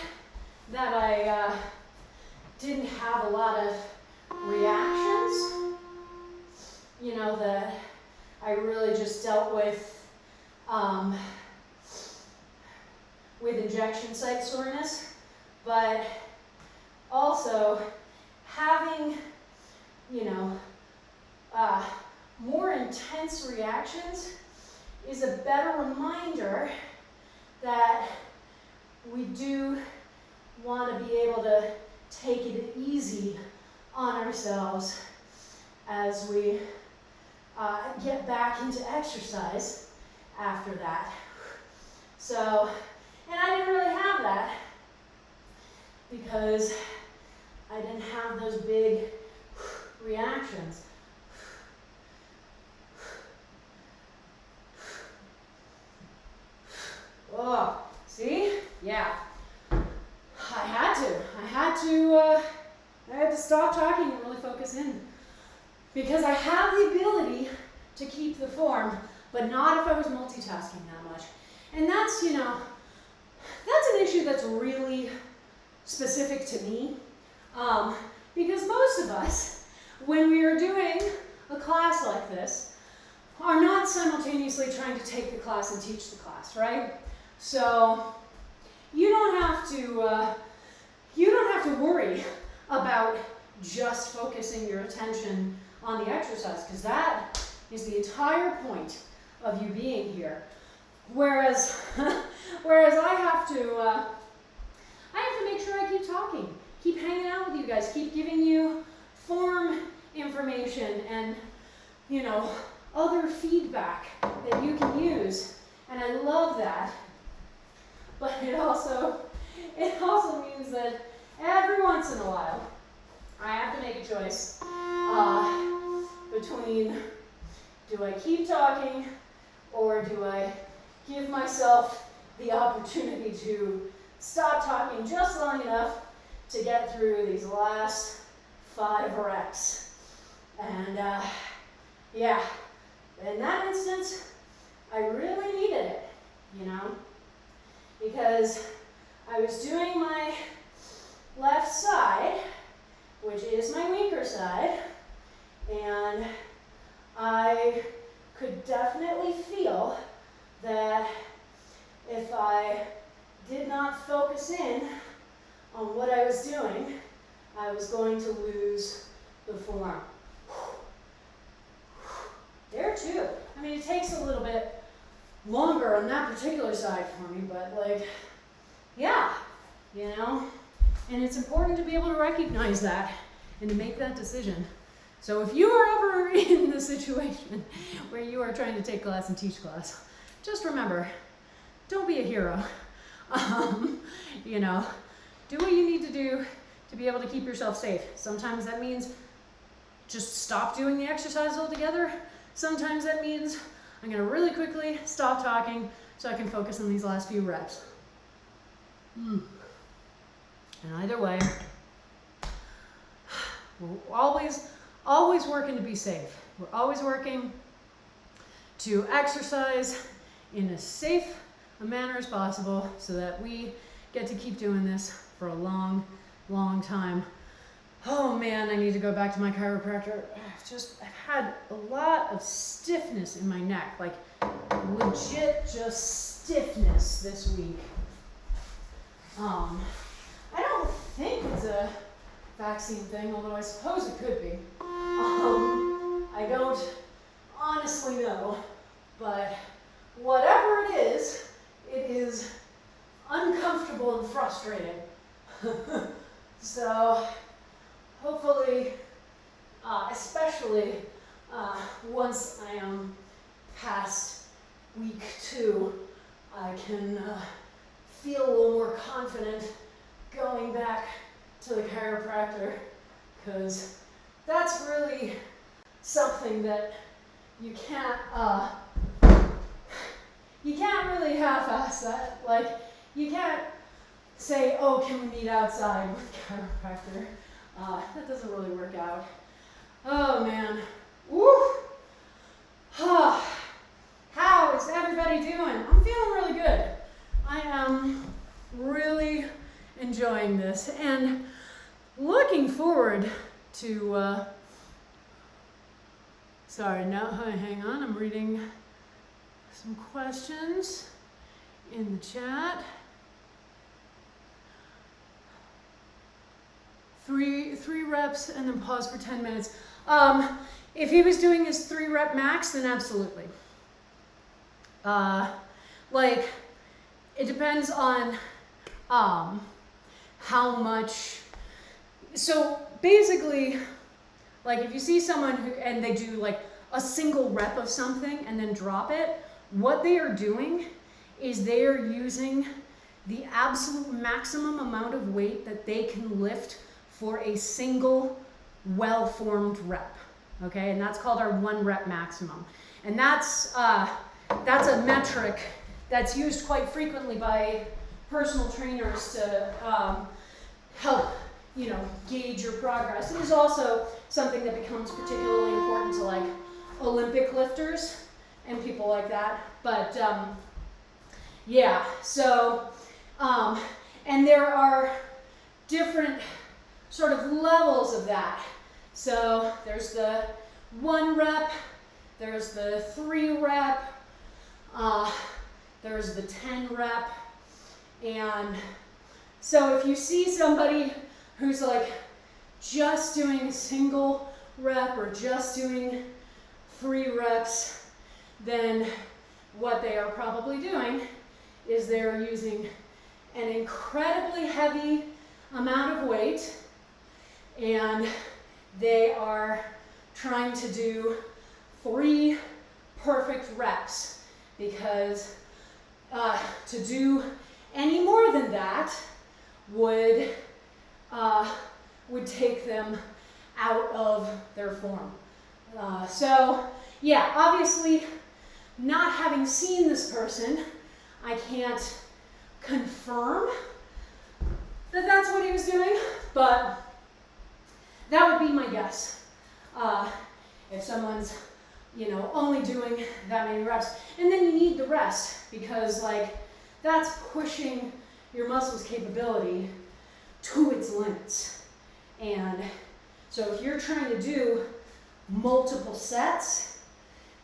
that I didn't have a lot of reactions, you know, that I really just dealt with injection site soreness, but also having, you know, more intense reactions is a better reminder that we do want to be able to take it easy on ourselves as we get back into exercise after that. So, and I didn't really have that because I didn't have those big reactions. Oh, see? Yeah. I had to stop talking and really focus in because I have the ability to keep the form, but not if I was multitasking that much. And that's, you know, that's an issue that's really specific to me, because most of us, when we are doing a class like this, are not simultaneously trying to take the class and teach the class, right? So you don't have to worry about just focusing your attention on the exercise, because that is the entire point of you being here. Whereas I have to make sure I keep talking, keep hanging out with you guys, keep giving you form information and, you know, other feedback that you can use. And I love that. But it also means that every once in a while, I have to make a choice between, do I keep talking or do I give myself the opportunity to stop talking just long enough to get through these last 5 reps. And yeah, in that instance, I really needed it, you know, because I was doing my left side, which is my weaker side, and I could definitely feel that if I did not focus in on what I was doing, I was going to lose the form. There too. I mean, it takes a little bit longer on that particular side for me, but like, yeah, you know, and it's important to be able to recognize that and to make that decision. So if you are ever in the situation where you are trying to take class and teach class, just remember, don't be a hero. You know, do what you need to do to be able to keep yourself safe. Sometimes that means just stop doing the exercise altogether. Sometimes that means I'm gonna really quickly stop talking so I can focus on these last few reps. And either way, we're always working to be safe. We're always working to exercise in as safe a manner as possible so that we get to keep doing this for a long, long time. Oh man, I need to go back to my chiropractor. I've had a lot of stiffness in my neck, like legit just stiffness this week. I don't think it's a vaccine thing, although I suppose it could be. I don't honestly know, but whatever it is uncomfortable and frustrating. So hopefully, especially once I am past week 2, I can feel a little more confident going back to the chiropractor, because that's really something that you can't really half-ass that. Like, you can't say, oh, can we meet outside with the chiropractor? That doesn't really work out. Oh man. Woo! How is everybody doing? I'm feeling really good. I am really enjoying this and looking forward to, sorry, now hang on, I'm reading some questions in the chat. Three reps and then pause for 10 minutes. If he was doing his 3 rep max, then absolutely. Like, it depends on how much. So basically, like if you see someone who, and they do like a single rep of something and then drop it, what they are doing is they are using the absolute maximum amount of weight that they can lift for a single well-formed rep, okay? And that's called our 1 rep maximum. And that's a metric that's used quite frequently by personal trainers to help, gauge your progress. It is also something that becomes particularly important to like Olympic lifters and people like that. But yeah, so, and there are different sort of levels of that. So there's the 1 rep, there's the 3 rep, there's the 10 rep. And so if you see somebody who's like just doing a single rep or just doing 3 reps, then what they are probably doing is they're using an incredibly heavy amount of weight, and they are trying to do 3 perfect reps, because to do any more than that would take them out of their form. So yeah, obviously, not having seen this person, I can't confirm that that's what he was doing, but that would be my guess. If someone's, only doing that many reps, and then you need the rest, because like that's pushing your muscle's capability to its limits. And so if you're trying to do multiple sets,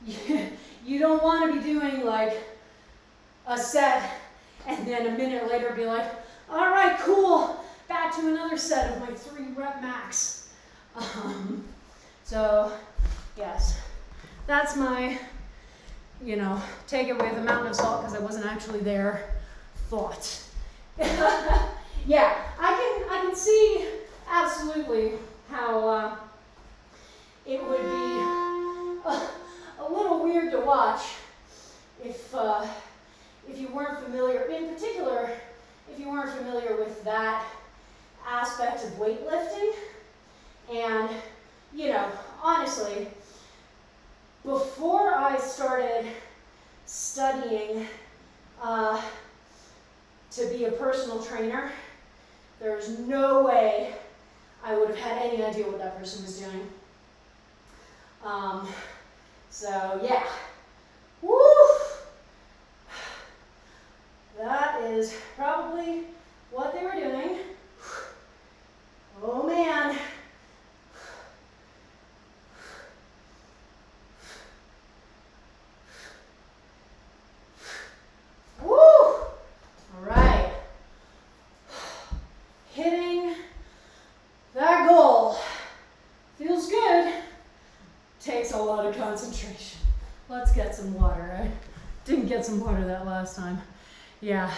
you don't want to be doing like a set and then a minute later be like, all right, cool, back to another set of my 3 rep max. So yes, that's my, take it with a mountain of salt because I wasn't actually there thought. Yeah, I can see absolutely how it would be a little weird to watch if you weren't familiar, in particular, if you weren't familiar with that aspect of weightlifting. And, you know, honestly, before I started studying to be a personal trainer, there's no way I would have had any idea what that person was doing. So yeah, woo! That is probably what they were doing. Oh man. Woo! All right. Hitting that goal feels good. Takes a lot of concentration. Let's get some water. I didn't get some water that last time. Yeah.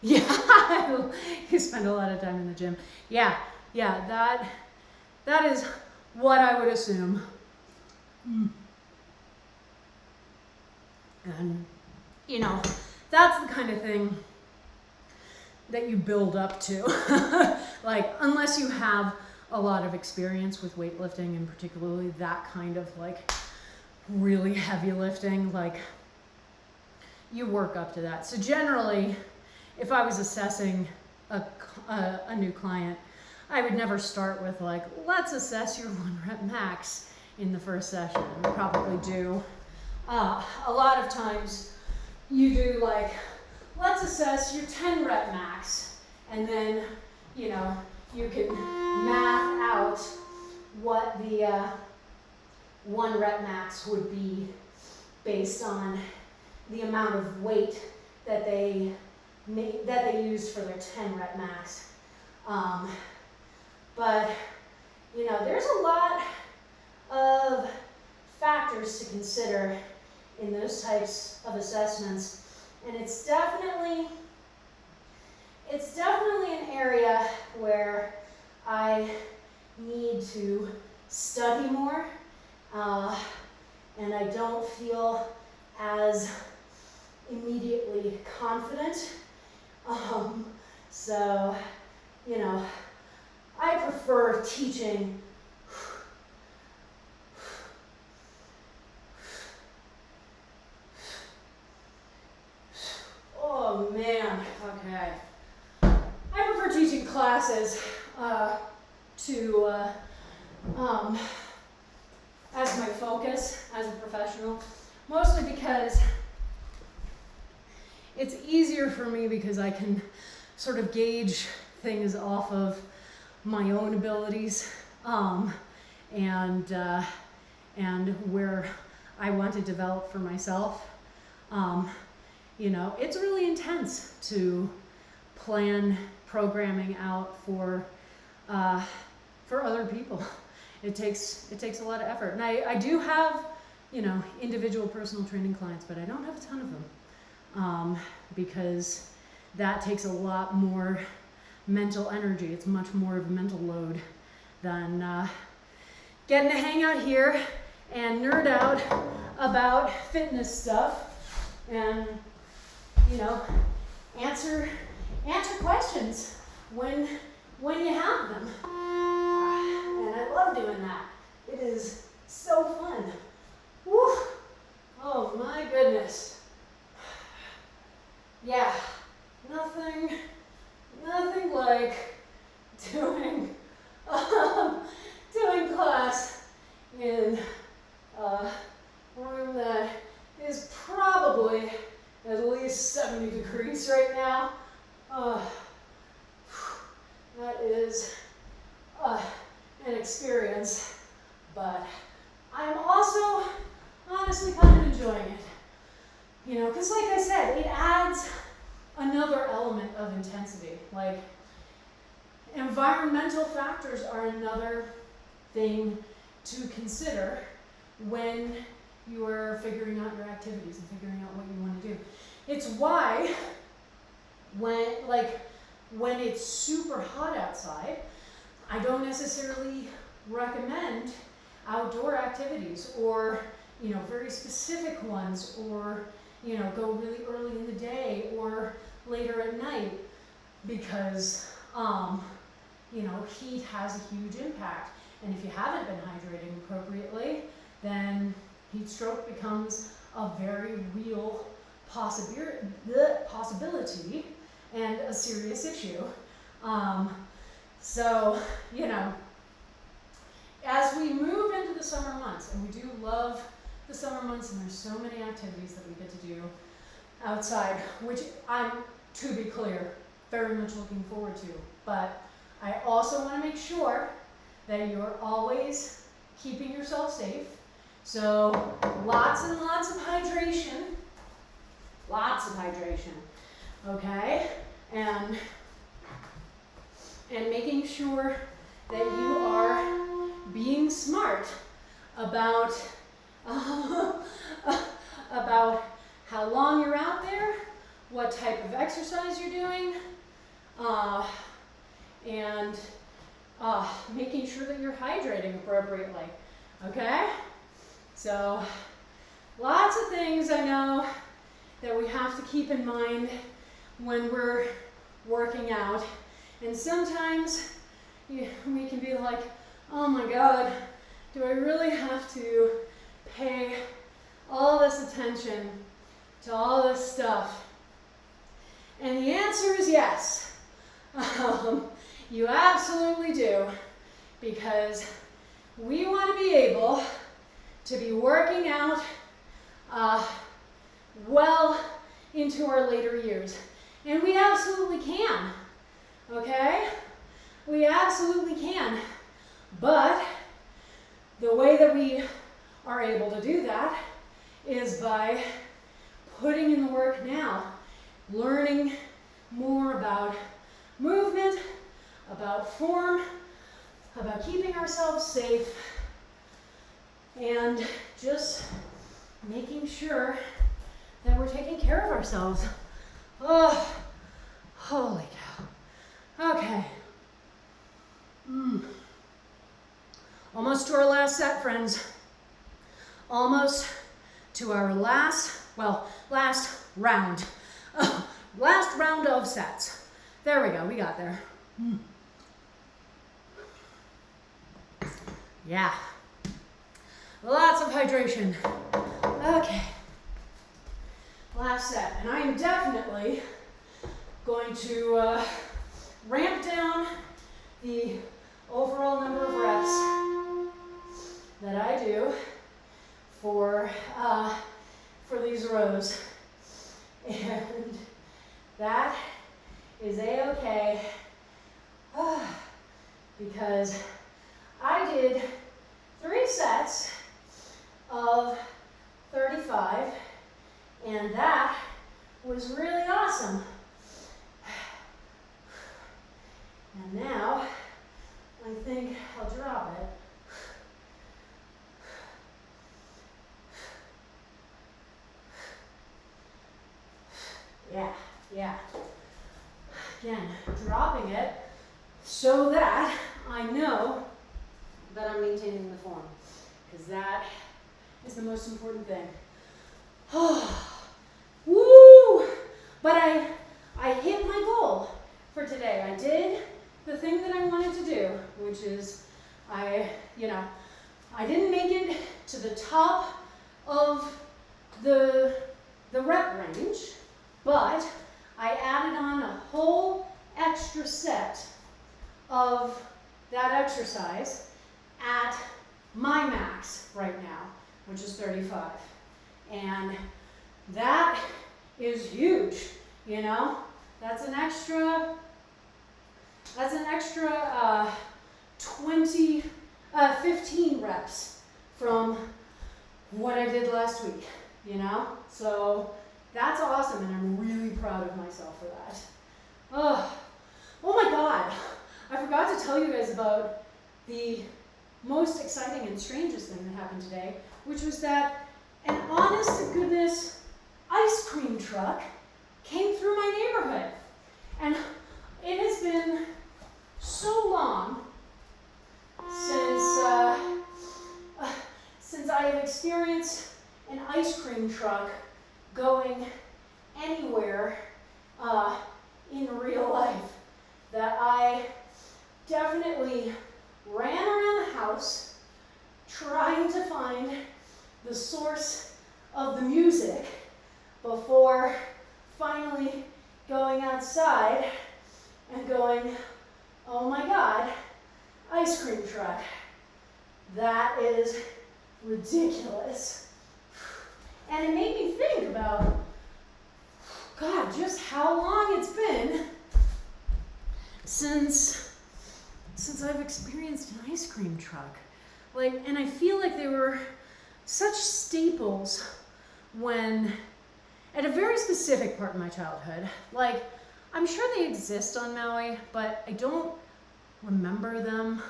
Yeah, you spend a lot of time in the gym. Yeah, that is what I would assume. And, you know, that's the kind of thing that you build up to. Like, unless you have a lot of experience with weightlifting, and particularly that kind of like really heavy lifting, like you work up to that. So generally, if I was assessing a new client, I would never start with like, let's assess your 1 rep max in the first session. I would probably do, a lot of times you do like, let's assess your 10 rep max. And then, you know, you can math out what the 1 rep max would be based on the amount of weight that they used for their 10 rep max. But, you know, there's a lot of factors to consider in those types of assessments. And it's definitely an area where I need to study more, and I don't feel as immediately confident. So, you know, I prefer teaching oh man, okay. I prefer teaching classes as my focus as a professional, mostly because it's easier for me because I can sort of gauge things off of my own abilities and where I want to develop for myself. You know, it's really intense to plan programming out for other people. It takes a lot of effort. And I do have, you know, individual personal training clients, but I don't have a ton of them because that takes a lot more mental energy. It's much more of a mental load than getting to hang out here and nerd out about fitness stuff and, you know, answer questions when you have them. And I love doing that. It is so fun. Woo! Oh my goodness. Yeah, nothing like doing class in a room that is probably at least 70 degrees right now. That is an experience, but I'm also honestly kind of enjoying it. You know, because like I said, it adds another element of intensity. Like, environmental factors are another thing to consider when you are figuring out your activities and figuring out what you want to do. It's why when it's super hot outside, I don't necessarily recommend outdoor activities, or, you know, very specific ones, or, you know, go really early in the day, or later at night because, you know, heat has a huge impact. And if you haven't been hydrating appropriately, then heat stroke becomes a very real possibility and a serious issue. So, you know, as we move into the summer months, and we do love the summer months, and there's so many activities that we get to do outside, which I'm, to be clear, very much looking forward to. But I also want to make sure that you're always keeping yourself safe. So lots and lots of hydration. Lots of hydration. Okay? And making sure that you are being smart about about how long you're out there, what type of exercise you're doing, and making sure that you're hydrating appropriately. Okay? So lots of things I know that we have to keep in mind when we're working out. And sometimes we can be like, oh my God, do I really have to pay all this attention to all this stuff? And the answer is yes. You absolutely do, because we want to be able to be working out well into our later years. And we absolutely can, okay? We absolutely can. But the way that we are able to do that is by putting in the work now, learning more about movement, about form, about keeping ourselves safe, and just making sure that we're taking care of ourselves. Oh, holy cow. Okay. Almost to our last set, friends. Almost to our last round. Last round of sets. There we go, we got there. Yeah. Lots of hydration. Okay. Last set. And I am definitely going to ramp down the overall number of reps that I do for these rows. And that is a-okay, because I did 3 sets of 35, and that was really awesome. And now I think I'll drop it. Yeah. Again, dropping it so that I know that I'm maintaining the form, because that is the most important thing. Woo! But I hit my goal for today. I did the thing that I wanted to do, which is I didn't make it to the top of the rep range, but I added on a whole extra set of that exercise at my max right now, which is 35. And that is huge, you know? That's an extra 15 reps from what I did last week, you know? So that's awesome, and I'm really proud of myself for that. Oh my God, I forgot to tell you guys about the most exciting and strangest thing that happened today, which was that an honest to goodness ice cream truck came through my neighborhood. And it has been so long since I have experienced an ice cream truck going anywhere or finally going outside and going, oh my God, ice cream truck. That is ridiculous. And it made me think about, God, just how long it's been since I've experienced an ice cream truck. Like, and I feel like they were such staples when, at a very specific part of my childhood. Like, I'm sure they exist on Maui, but I don't remember them.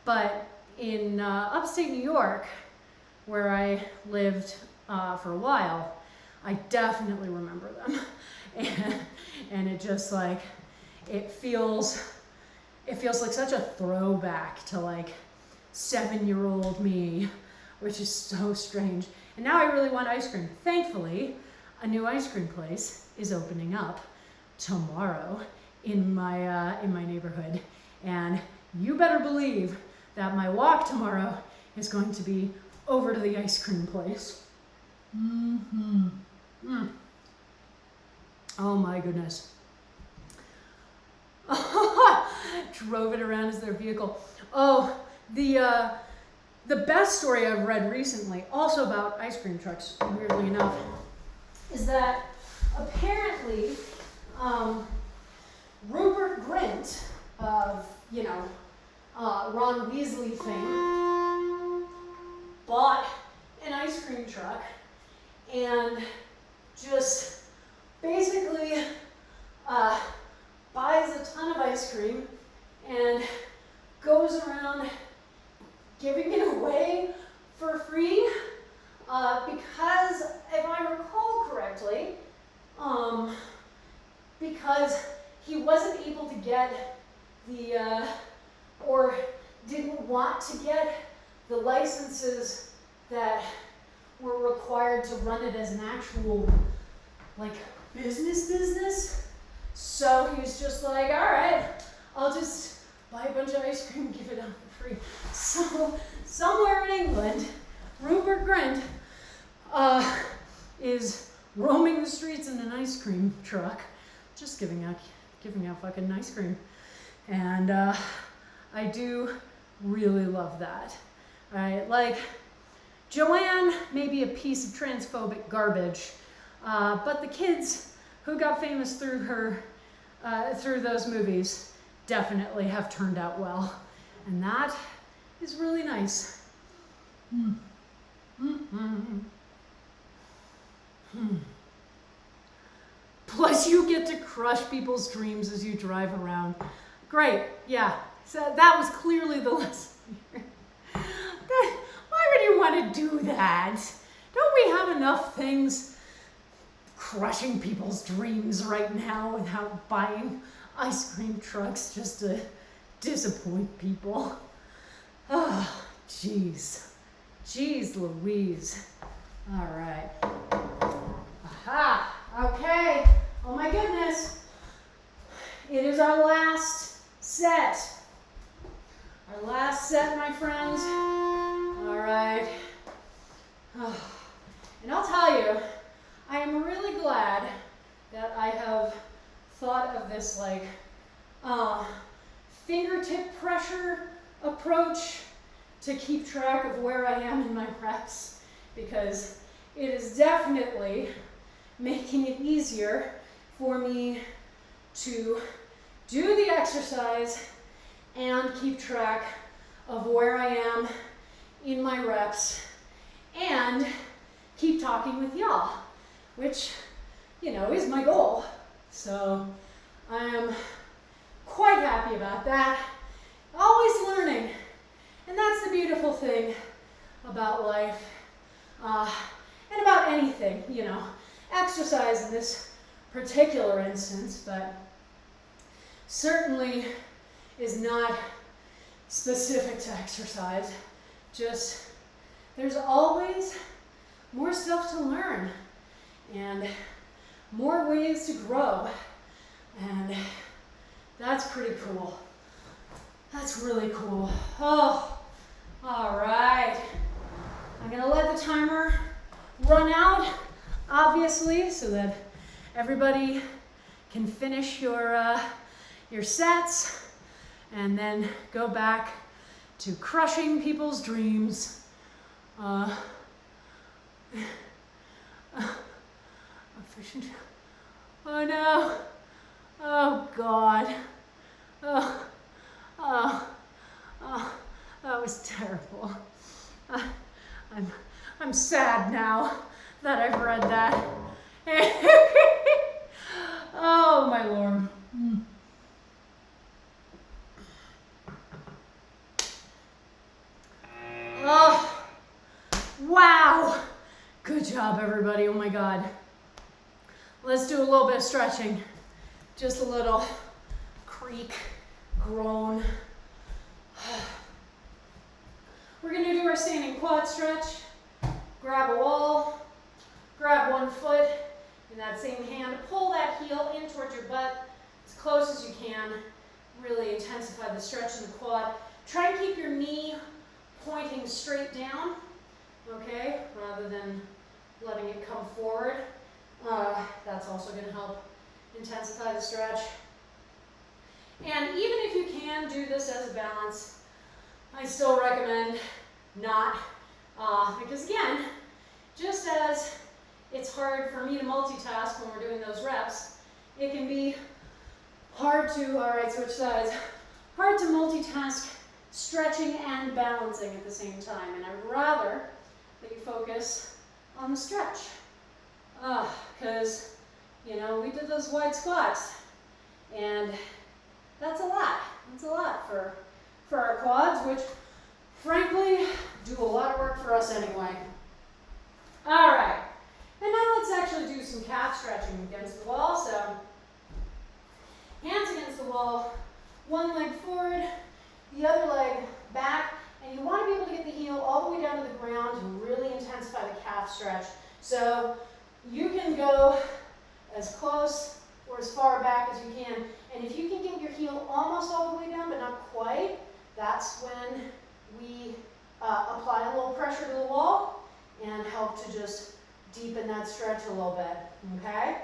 But in upstate New York, where I lived for a while, I definitely remember them. And it just like, it feels like such a throwback to like 7-year-old me, which is so strange. And now I really want ice cream. Thankfully, a new ice cream place is opening up tomorrow in my neighborhood. And you better believe that my walk tomorrow is going to be over to the ice cream place. Oh my goodness. Drove it around as their vehicle. Oh, the best story I've read recently, also about ice cream trucks, weirdly enough, is that apparently Rupert Grint of, Ron Weasley fame, bought an ice cream truck and just basically buys a ton of ice cream and goes around giving it away for free because, if I recall correctly, because he wasn't able to get the, or didn't want to get the licenses that were required to run it as an actual, like, business. So he was just like, all right, I'll just buy a bunch of ice cream and give it out for free. So somewhere in England, Rupert Grint is roaming the streets in an ice cream truck, just giving out fucking ice cream. And I do really love that. All right, like, Joanne may be a piece of transphobic garbage, but the kids who got famous through her, through those movies, definitely have turned out well. And that is really nice. Plus you get to crush people's dreams as you drive around. Great, yeah. So that was clearly the lesson here. Why would you want to do that? Don't we have enough things crushing people's dreams right now without buying ice cream trucks just to disappoint people? Oh, jeez. Jeez Louise. All right. Aha. Okay. Oh my goodness. It is our last set. Our last set, my friends. All right. Oh. And I'll tell you, I am really glad that I have thought of this like fingertip pressure approach to keep track of where I am in my reps, because it is definitely making it easier for me to do the exercise and keep track of where I am in my reps and keep talking with y'all, which, is my goal. So I am quite happy about that. Always learning. And that's the beautiful thing about life, and about anything, exercise in this particular instance, but certainly is not specific to exercise. Just, there's always more stuff to learn and more ways to grow, and that's pretty cool. That's really cool. Oh, all right. I'm gonna let the timer run out. obviously, so that everybody can finish your sets and then go back to crushing people's dreams. Efficient. Oh no. Oh God. Oh, that was terrible. I'm sad now that I've read that. Oh my Lord. Oh, wow. Good job, everybody. Oh my God. Let's do a little bit of stretching. Just a little creak, groan. We're going to do our standing quad stretch. Grab a wall, grab one foot in that same hand, pull that heel in towards your butt as close as you can. Really intensify the stretch in the quad. Try and keep your knee pointing straight down, okay, rather than letting it come forward. That's also going to help intensify the stretch. And even if you can do this as a balance, I still recommend not, because again, just as it's hard for me to multitask when we're doing those reps, it can be hard to, all right, switch sides, hard to multitask stretching and balancing at the same time. And I'd rather that you focus on the stretch. Because, you know, we did those wide squats, and that's a lot. That's a lot for our quads, which frankly do a lot of work for us anyway. All right, and now let's actually do some calf stretching against the wall. So hands against the wall, one leg forward, the other leg back, and you want to be able to get the heel all the way down to the ground to really intensify the calf stretch. So you can go as close or as far back as you can, and if you can get your heel almost all the way down but not quite, that's when we apply a little pressure to the wall and help to just deepen that stretch a little bit, okay?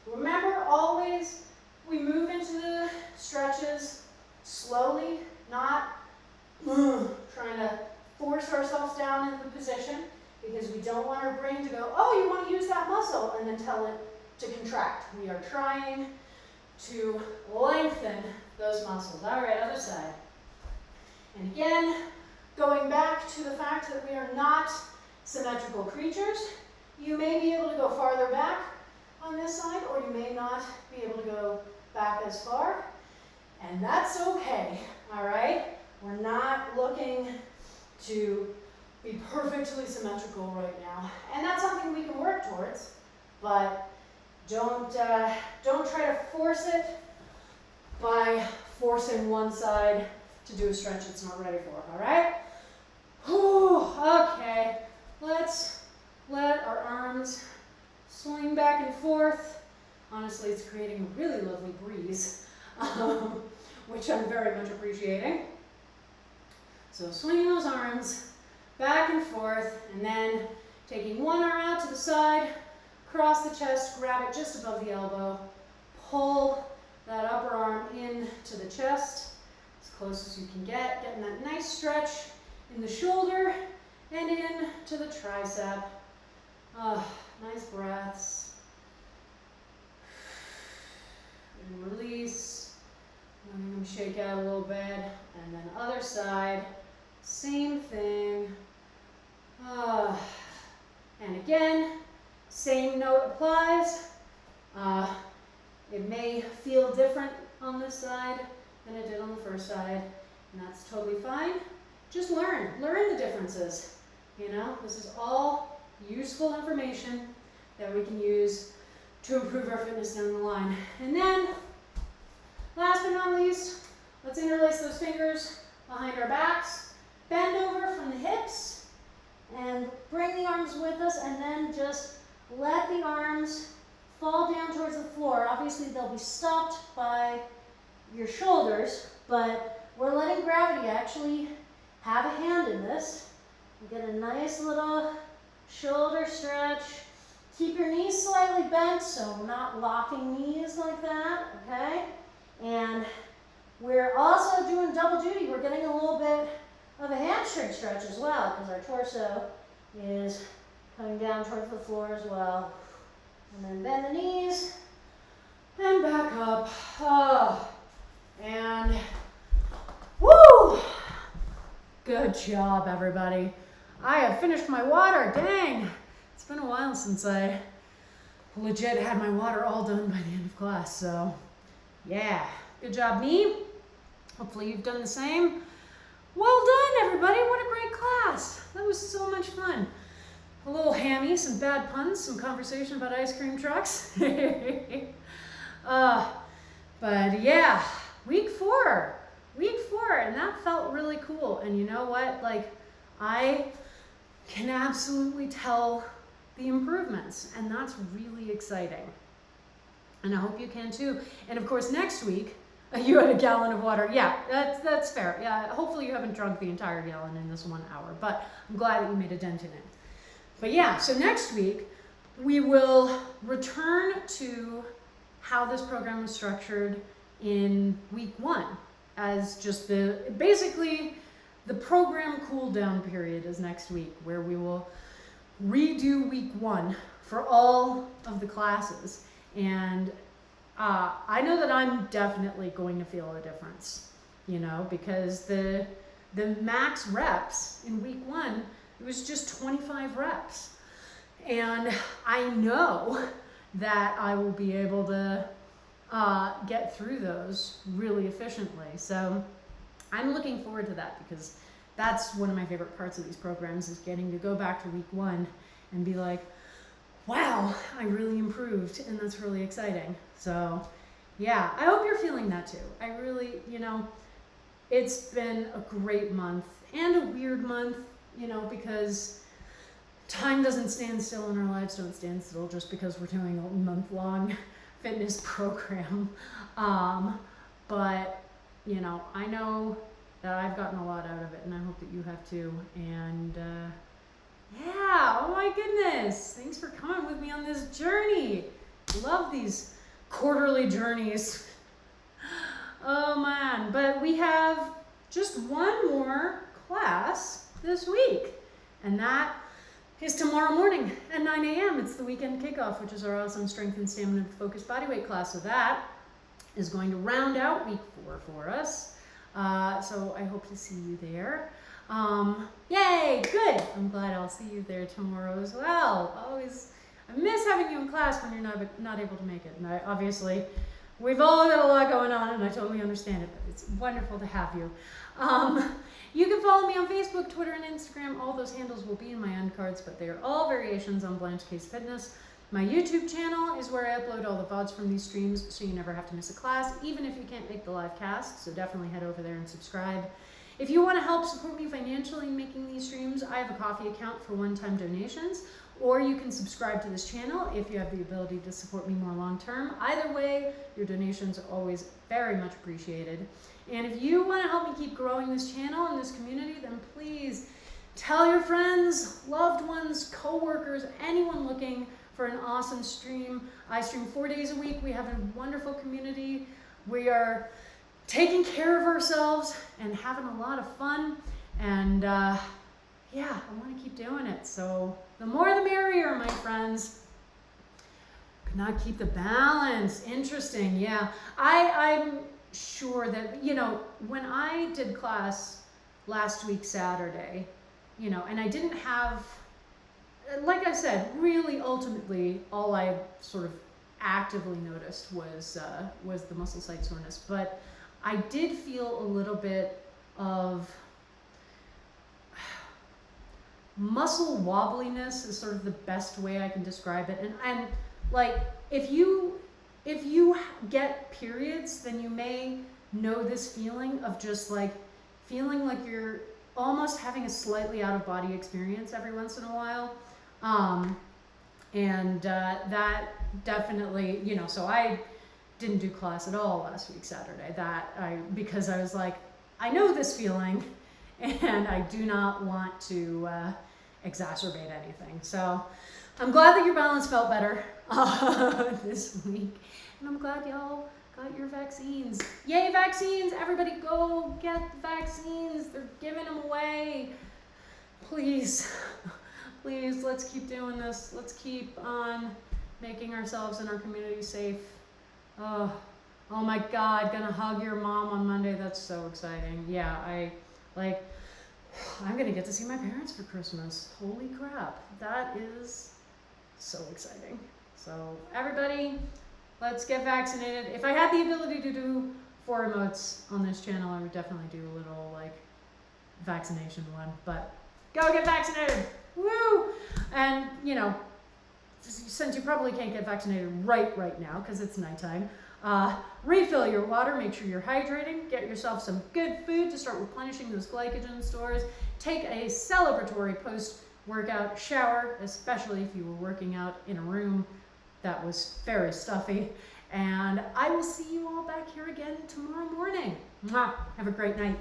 Remember, always we move into the stretches slowly, not trying to force ourselves down into the position, because we don't want our brain to go, oh, you want to use that muscle, and then tell it to contract. We are trying to lengthen those muscles. All right, other side. And again, going back to the fact that we are not symmetrical creatures, you may be able to go farther back on this side, or you may not be able to go back as far, and that's okay, all right? We're not looking to be perfectly symmetrical right now, and that's something we can work towards, but don't try to force it by forcing one side to do a stretch it's not ready for, all right? Whew, okay, let's let our arms swing back and forth. Honestly, it's creating a really lovely breeze, which I'm very much appreciating. So swinging those arms back and forth, and then taking one arm out to the side, cross the chest, grab it just above the elbow, pull that upper arm into the chest as close as you can get, getting that nice stretch in the shoulder and in to the tricep. Nice breaths. And release. Letting them shake out a little bit. And then other side, same thing. And again, same note applies. It may feel different on this side than it did on the first side, and that's totally fine. Just learn the differences. You know, this is all useful information that we can use to improve our fitness down the line. And then, last but not least, let's interlace those fingers behind our backs, bend over from the hips, and bring the arms with us, and then just let the arms fall down towards the floor. Obviously, they'll be stopped by your shoulders, but we're letting gravity actually have a hand in this. We get a nice little shoulder stretch, Keep your knees slightly bent, so not locking knees like that, okay? And we're also doing double duty. We're getting a little bit of a hamstring stretch as well, because our torso is coming down towards the floor as well. And then bend the knees, and back up. Oh, and woo! Good job, everybody. I have finished my water, dang. It's been a while since I legit had my water all done by the end of class, so yeah. Good job, me. Hopefully you've done the same. Well done, everybody. What a great class. That was so much fun. A little hammy, some bad puns, some conversation about ice cream trucks. But yeah, week four, and that felt really cool. And you know what? Like, I can absolutely tell the improvements, and that's really exciting. And I hope you can too. And of course, next week, you had a gallon of water. Yeah, that's fair. Yeah, hopefully you haven't drunk the entire gallon in this 1 hour, but I'm glad that you made a dent in it. But yeah, so next week, we will return to how this program was structured in week 1 as just basically the program cool down period is next week, where we will redo week 1 for all of the classes. And I know that I'm definitely going to feel a difference, you know, because the max reps in week 1, it was just 25 reps. And I know that I will be able to get through those really efficiently. So I'm looking forward to that, because that's one of my favorite parts of these programs, is getting to go back to week 1 and be like, wow, I really improved, and that's really exciting. So yeah, I hope you're feeling that too. I really, you know, it's been a great month and a weird month, you know, because time doesn't stand still and our lives don't stand still just because we're doing a month-long fitness program. But, you know, I know that I've gotten a lot out of it, and I hope that you have too. And yeah, oh my goodness, thanks for coming with me on this journey. Love these quarterly journeys. Oh man, but we have just one more class this week, and that is tomorrow morning at 9 a.m. It's the weekend kickoff, which is our awesome strength and stamina focused bodyweight class. So that is going to round out week 4 for us. So I hope to see you there. Yay, good. I'm glad I'll see you there tomorrow as well. I miss having you in class when you're not able to make it. And obviously, we've all got a lot going on, and I totally understand it, but it's wonderful to have you. You can follow me on Facebook, Twitter, and Instagram. All those handles will be in my end cards, but they are all variations on Blanche Case Fitness. My YouTube channel is where I upload all the VODs from these streams, so you never have to miss a class, even if you can't make the live cast. So definitely head over there and subscribe. If you want to help support me financially in making these streams, I have a Ko-fi account for one-time donations, or you can subscribe to this channel if you have the ability to support me more long-term. Either way, your donations are always very much appreciated. And if you want to help me keep growing this channel and this community, then please tell your friends, loved ones, co-workers, anyone looking for an awesome stream. I stream 4 days a week. We have a wonderful community. We are taking care of ourselves and having a lot of fun. And yeah, I want to keep doing it. So the more the merrier, my friends. Could not keep the balance. Interesting. Yeah, I'm sure that, you know, when I did class last week Saturday, you know, and I didn't have, like I said, really ultimately all I sort of actively noticed was the muscle site soreness, but I did feel a little bit of muscle wobbliness is sort of the best way I can describe it. And like, if you get periods, then you may know this feeling of just like feeling like you're almost having a slightly out of body experience every once in a while. That definitely, you know, so I didn't do class at all last week Saturday, because I was like, I know this feeling and I do not want to exacerbate anything. So I'm glad that your balance felt better this week. And I'm glad y'all got your vaccines. Yay, vaccines! Everybody go get the vaccines. They're giving them away. Please, please, let's keep doing this. Let's keep on making ourselves and our community safe. Oh my God, gonna hug your mom on Monday. That's so exciting. Yeah, I'm gonna get to see my parents for Christmas. Holy crap, that is so exciting. So everybody, let's get vaccinated. If I had the ability to do 4 emotes on this channel, I would definitely do a little like vaccination one, but go get vaccinated, woo! And you know, since you probably can't get vaccinated right now because it's nighttime, refill your water, make sure you're hydrating, get yourself some good food to start replenishing those glycogen stores, take a celebratory post-workout shower, especially if you were working out in a room that was very stuffy, and I will see you all back here again tomorrow morning. Mwah! Have a great night.